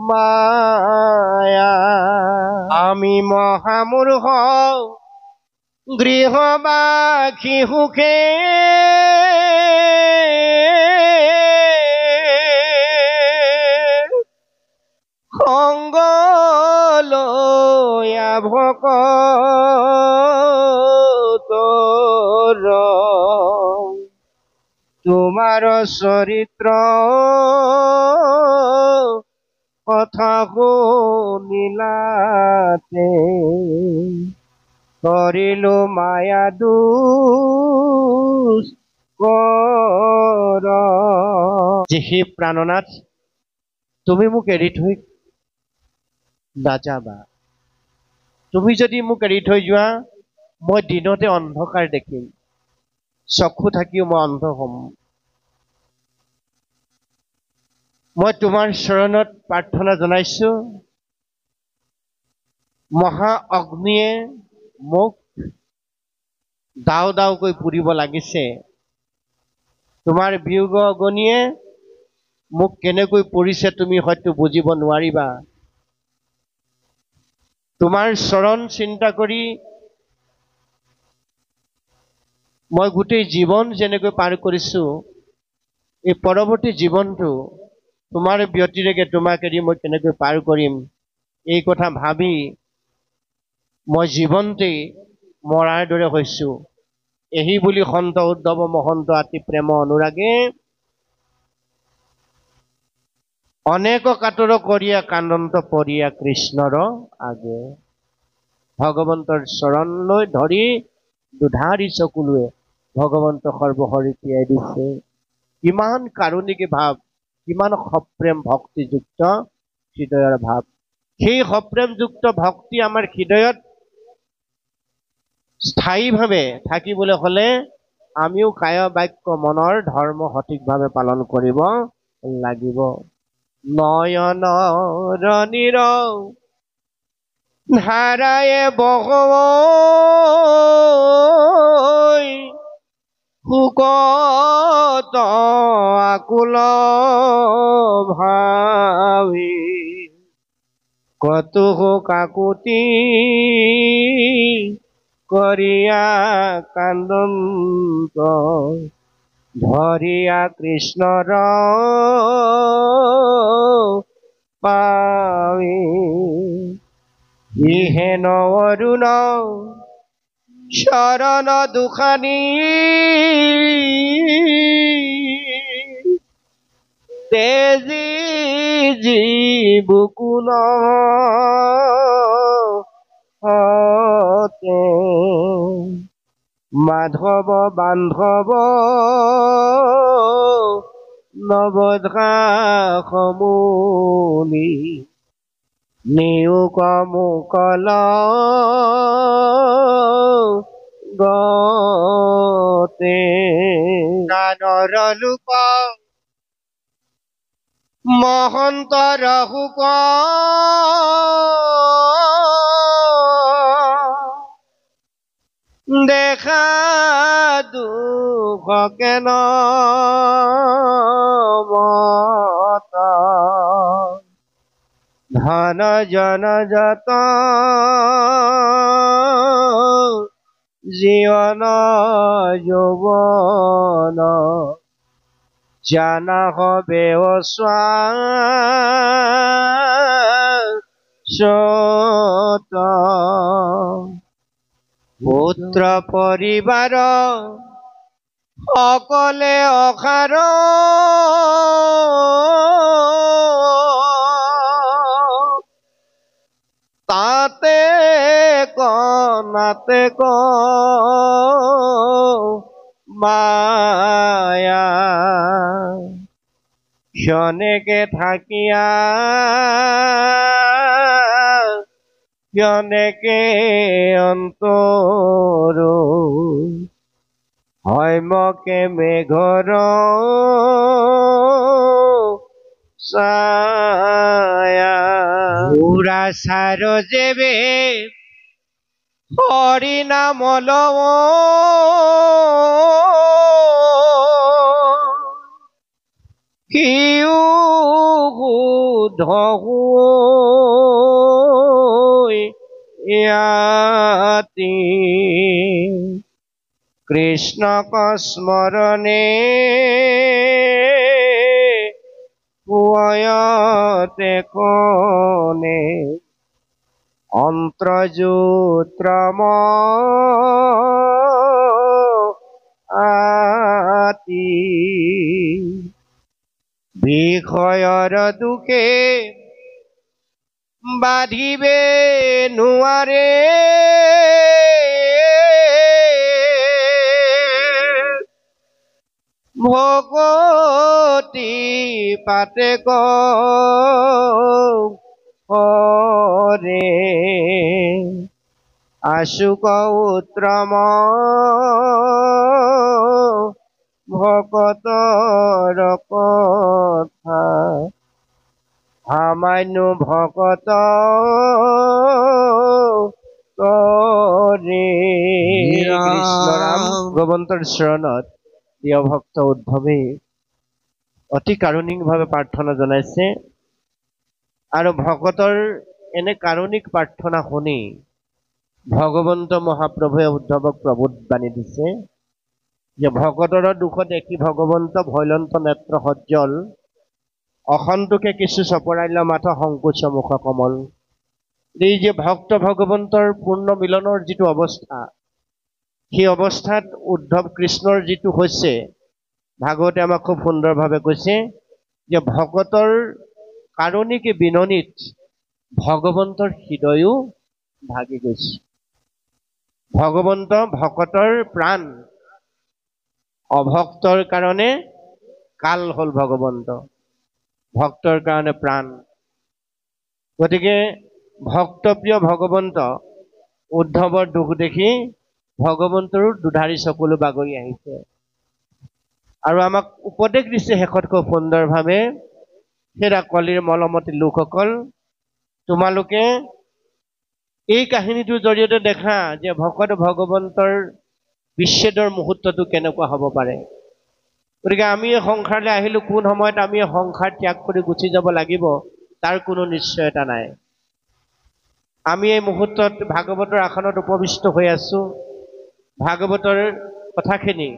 মায়া, আমি মহামূৰ্খ গৃহবাসী সুখে, সংগ লয়া ভকতৰ, তোমাৰ চৰিত্ৰ কথা শুনিলাতে, কৰিলো মায়া দুষ্কৰ। যে হে প্ৰাণনাথ, তুমি মোক এৰি থৈ নাযাবা। তুমি যদি মোক এৰি থৈ যোৱা, মই দিনতে অন্ধকাৰ দেখিম, চক্ষু থাকিও মই অন্ধ হম। মই তোমাৰ চৰণত প্ৰাৰ্থনা জনাইছো, মহা অগ্নিয়ে মোক দাও দাওকৈ পুৰিব লাগিছে। তোমাৰ বিয়োগ অগনিয়ে মোক কেনেকৈ পৰিছে তুমি হয়তো বুজিব নোৱাৰিবা। তোমাৰ চৰণ চিন্তা কৰি মই গোটেই জীৱন যেনেকৈ পাৰ কৰিছো, এই পৰৱৰ্তী জীৱনটো তোমাৰ ব্যতিৰেকে তোমাক এৰি মই কেনেকৈ পাৰ কৰিম, এই কথা ভাবি মই জীৱনতেই মৰাৰ দৰে হৈছো। এহি বুলি সন্ত উদ্ধৱ মহন্ত আতি প্ৰেম অনুৰাগে অনেক কাতৰ কৰিয়া কানন্ত পৰিয়া কৃষ্ণৰ আগে। ভগৱন্তৰ চৰণ লৈ ধৰি দুধাৰি চকুলোৱে ভগৱন্ত সৰ্বশৰী তিয়াই দিছে। কিমান কাৰুণিক ভাৱ, কিমান সপ্ৰেম ভক্তিযুক্ত হৃদয়ৰ ভাৱ। সেই সপ্ৰেমযুক্ত ভক্তি আমাৰ হৃদয়ত স্থায়ীভাৱে থাকিবলৈ হলে আমিও কায় বাক্য মনৰ ধৰ্ম সঠিকভাৱে পালন কৰিব লাগিব। নয়নৰ নীৰ ধাৰায়ে বহৈ শুকত আকুল ভাবি কত কাকুতি কৰিয়া কান্দন্ত ধৰিয়া কৃষ্ণৰ পাবি। ইহেন অৰুণ শৰণ দুখানি তেজি বুকুল হতে মাধৱ বান্ধৱ নৱধা সমুনি নিয়োগ মুকল গতে। গানৰ লোক মহন্তৰ হুক দেখা দুখ কেন মত ধন জন যত জীবন যৌবন জানা হবে শাশ্বত। পুত্ৰ পৰিবাৰ সকলে অসাৰ তাতে নাতে মায়া ক্ষণেকে থাকিয়া ক্ষণেকে অন্তর হয় মকে মেঘর ছায়া। পুরা সার যেবে হরি নাম লব কিউ ধহু ইয়াতি কৃষ্ণ স্মরণে পুয়তে কোনে অন্ত্রযুত্রম আতি বিষয়র দুখে বাধিবে নুয়ারে ভকতি পাতে করে আশুক উত্তম ভকতর কথা সামান্য ভকত করে। কৃষ্ণৰাম ভগৱন্তৰ চৰণত প্ৰিয় ভক্ত উদ্ধৱে অতি কাৰুণিকভাৱে প্ৰাৰ্থনা জনাইছে আৰু ভকতৰ এনে কাৰুণিক প্ৰাৰ্থনা শুনি ভগৱন্ত মহাপ্ৰভুৱে উদ্ধৱক প্ৰবোধ বাণী দিছে যে ভকতৰ দুখ দেখি ভগৱন্ত ভৈলন্ত নেত্ৰ সজ্জল অসন্তোষে কিছু চপৰাইল মাথা সংকোচ মুখ কমল। এই যে ভক্ত ভগৱন্তৰ পূৰ্ণ মিলনৰ যিটো অৱস্থা, সেই অৱস্থাত উদ্ধৱ কৃষ্ণৰ যিটো হৈছে, ভাগৱতে আমাক খুব সুন্দৰভাৱে কৈছে যে ভকতৰ কাৰুণিক বিননিত ভগৱন্তৰ হৃদয়ো ভাগি গৈছে। ভগৱন্ত ভকতৰ প্ৰাণ, অভক্তৰ কাৰণে কাল হ'ল ভগৱন্ত, ভক্তৰ কাৰণে প্ৰাণ। গতিকে ভক্তপ্ৰিয় ভগৱন্ত উদ্ধৱৰ দুখ দেখি ভগৱন্তৰো দুধাৰি চকুলো বাগৰি আহিছে আৰু আমাক উপদেশ দিছে শেষত খুব সুন্দৰভাৱে, হেৰা কলিৰ মলমতি লোকসকল, তোমালোকে এই কাহিনীটোৰ জৰিয়তে দেখা যে ভকত ভগৱন্তৰ বিচ্ছেদৰ মুহূৰ্তটো কেনেকুৱা হ'ব পাৰে। গতিকে আমি এই সংসাৰলৈ আহিলোঁ, কোন সময়ত আমি এই সংসাৰ ত্যাগ কৰি গুচি যাব লাগিব তাৰ কোনো নিশ্চয়তা নাই। আমি এই মুহূৰ্তত ভাগৱতৰ আসনত উপবিষ্ট হৈ আছোঁ। ভাগৱতৰ কথাখিনি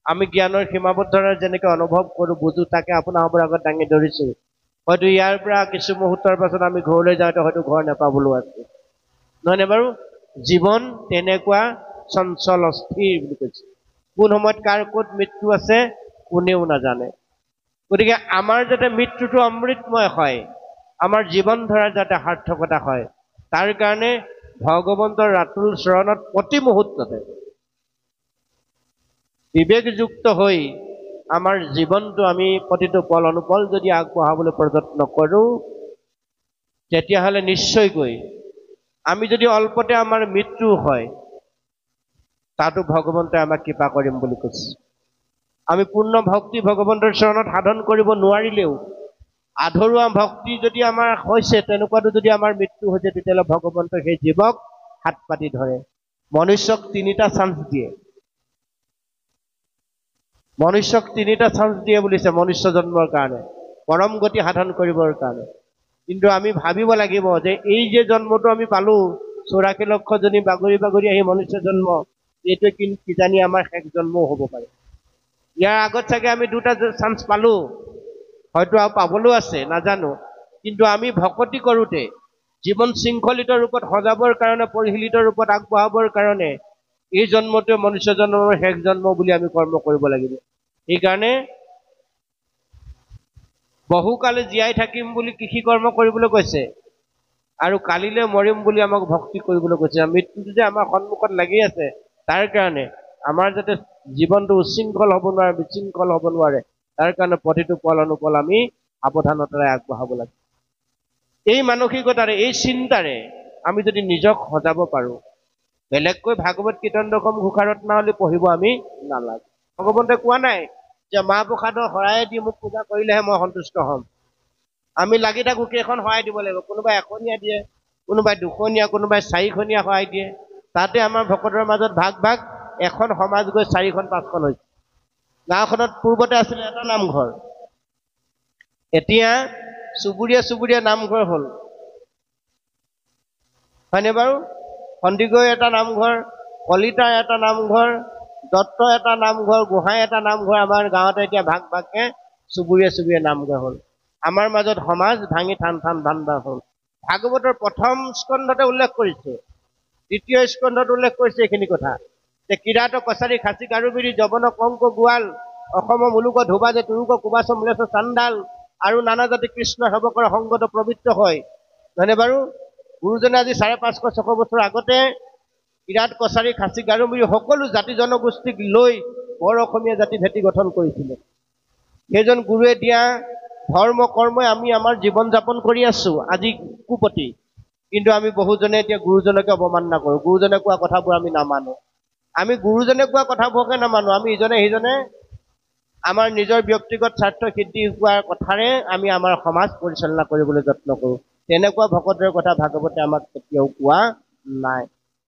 আমি জ্ঞানৰ সীমাবদ্ধতাৰ যেনেকৈ অনুভৱ কৰোঁ, বুজোঁ, তাকে আপোনালোকৰ আগত দাঙি ধৰিছোঁ। হয়তো ইয়াৰ পৰা কিছু মুহূৰ্তৰ পাছত আমি ঘৰলৈ যাওঁতে হয়তো ঘৰ নাপাবলৈও আছে, নহয়নে বাৰু? জীৱন তেনেকুৱা চঞ্চল অস্থিৰ বুলি কৈছে। কোন সময়ত কাৰ ক'ত মৃত্যু আছে কোনেও নাজানে। গতিকে আমাৰ যাতে মৃত্যুটো অমৃতময় হয়, আমাৰ জীৱন ধৰাৰ যাতে সাৰ্থকতা হয়, তাৰ কাৰণে ভগৱন্তৰ ৰাতুল চৰণত প্ৰতি মুহূৰ্ততে বিবেকযুক্ত হৈ আমাৰ জীৱনটো আমি প্ৰতিটো পল অনুপল যদি আগবঢ়াবলৈ প্ৰযত্ন কৰোঁ, তেতিয়াহ'লে নিশ্চয়কৈ আমি যদি অল্পতে আমাৰ মৃত্যু হয়, তাতো ভগৱন্তই আমাক কৃপা কৰিম বুলি কৈছে। আমি পূৰ্ণ ভক্তি ভগৱন্তৰ চৰণত সাধন কৰিব নোৱাৰিলেও আধৰুৱা ভক্তি যদি আমাৰ হৈছে, তেনেকুৱাটো যদি আমাৰ মৃত্যু হৈছে, তেতিয়াহ'লে ভগৱন্তই সেই জীৱক হাত পাতি ধৰে। মনুষ্যক তিনিটা চান্স দিয়ে, মনুষ্যক তিনিটা চান্স দিয়ে বুলিছে মনুষ্য জন্মৰ কাৰণে, পৰম গতি সাধন কৰিবৰ কাৰণে। কিন্তু আমি ভাবিব লাগিব যে এই যে জন্মটো আমি পালোঁ, 84 লক্ষ জনী বাগৰি বাগৰি আহি মনুষ্য জন্ম, এইটোৱে কিজানি আমাৰ শেষ জন্মও হ'ব পাৰে। ইয়াৰ আগত চাগে আমি দুটা চান্স পালোঁ, হয়তো আৰু পাবলৈও আছে, নাজানো। কিন্তু আমি ভকতি কৰোঁতে জীৱন শৃংখলিত ৰূপত সজাবৰ কাৰণে, পৰিশীলিত ৰূপত আগবঢ়াবৰ কাৰণে এই জন্মটোৱে মনুষ্য জন্মৰ শেষ জন্ম বুলি আমি কৰ্ম কৰিব লাগিব। সেইকাৰণে বহুকালে জীয়াই থাকিম বুলি কৃষি কৰ্ম কৰিবলৈ কৈছে আৰু কালিলৈ মৰিম বুলি আমাক ভক্তি কৰিবলৈ কৈছে। মৃত্যুটো যে আমাৰ সন্মুখত লাগি আছে, তাৰ কাৰণে আমাৰ যাতে জীৱনটো উচ্ছৃংখল হ'ব নোৱাৰে, বিশৃংখল হ'ব নোৱাৰে, তাৰ কাৰণে প্ৰতিটো পল অনুপল আমি সাৱধানতাৰে আগবঢ়াব লাগে। এই মানসিকতাৰে, এই চিন্তাৰে আমি যদি নিজক সজাব পাৰোঁ, বেলেগকৈ ভাগৱত কীৰ্তন দশম ঘোষাৰত্নাৱলী পঢ়িব আমি নালাগে। ভগৱন্তই কোৱা নাই যে মাহ প্ৰসাদৰ শৰাই দি মোক পূজা কৰিলেহে মই সন্তুষ্ট হ'ম। আমি লাগি থাকোঁ, কেইখন শৰাই দিব লাগিব, কোনোবাই এখনীয়া দিয়ে, কোনোবাই দুখনীয়া, কোনোবাই 4খনীয়া শৰাই দিয়ে। তাতে আমাৰ ভকতৰ মাজত ভাগ ভাগ, এখন সমাজ গৈ 4খন 5খন হৈছে। গাঁওখনত পূৰ্বতে আছিলে এটা নামঘৰ, এতিয়া চুবুৰীয়া চুবুৰীয়া নামঘৰ হ'ল, হয়নে বাৰু? সন্দিকৈ এটা নামঘৰ, কলিতাৰ এটা নামঘৰ, দত্ত এটা নামঘৰ, গোহাঁই এটা নামঘৰ, আমাৰ গাঁৱতে এতিয়া ভাগ ভাগকে চুবুৰীয়া চুবুৰীয়া নামঘৰ হ'ল। আমাৰ মাজত সমাজ ভাঙি থান থান ভাণ্ডা হ'ল। ভাগৱতৰ প্ৰথম স্কন্ধতে উল্লেখ কৰিছে, দ্বিতীয় স্কন্ধত উল্লেখ কৰিছে এইখিনি কথা যে কিৰাত কছাৰী খাচী গাৰুবিৰি যৱন কংক গোৱাল অসম মুলুক ধোবা যে তুৰুক কুবাচ মূলেছ চাণ্ডাল আৰু নানা জাতি কৃষ্ণ সেৱকৰ সংগত পবিত্ৰ হয়। নহয়নে বাৰু? গুৰুজনে আজি 550-600 বছৰ আগতে কিৰাত কছাৰী খাচী গাৰুবিৰি সকলো জাতি জনগোষ্ঠীক লৈ বৰ অসমীয়া জাতি ভেটি গঠন কৰিছিলে। সেইজন গুৰুৱে দিয়া ধৰ্ম কৰ্মই আমি আমাৰ জীৱন যাপন কৰি আছোঁ আজি কুপতি। কিন্তু আমি বহুজনে এতিয়া গুৰুজনকে অৱমাননা কৰোঁ, গুৰুজনে কোৱা কথাবোৰ আমি নামানো। আমি গুৰুজনে কোৱা কথাবোৰকে নামানো, আমি ইজনে সিজনে আমাৰ নিজৰ ব্যক্তিগত স্বাৰ্থ সিদ্ধি হোৱাৰ কথাৰে আমি আমাৰ সমাজ পৰিচালনা কৰিবলৈ যত্ন কৰোঁ। তেনেকুৱা ভকতৰ কথা ভাগৱতে আমাক কেতিয়াও কোৱা নাই।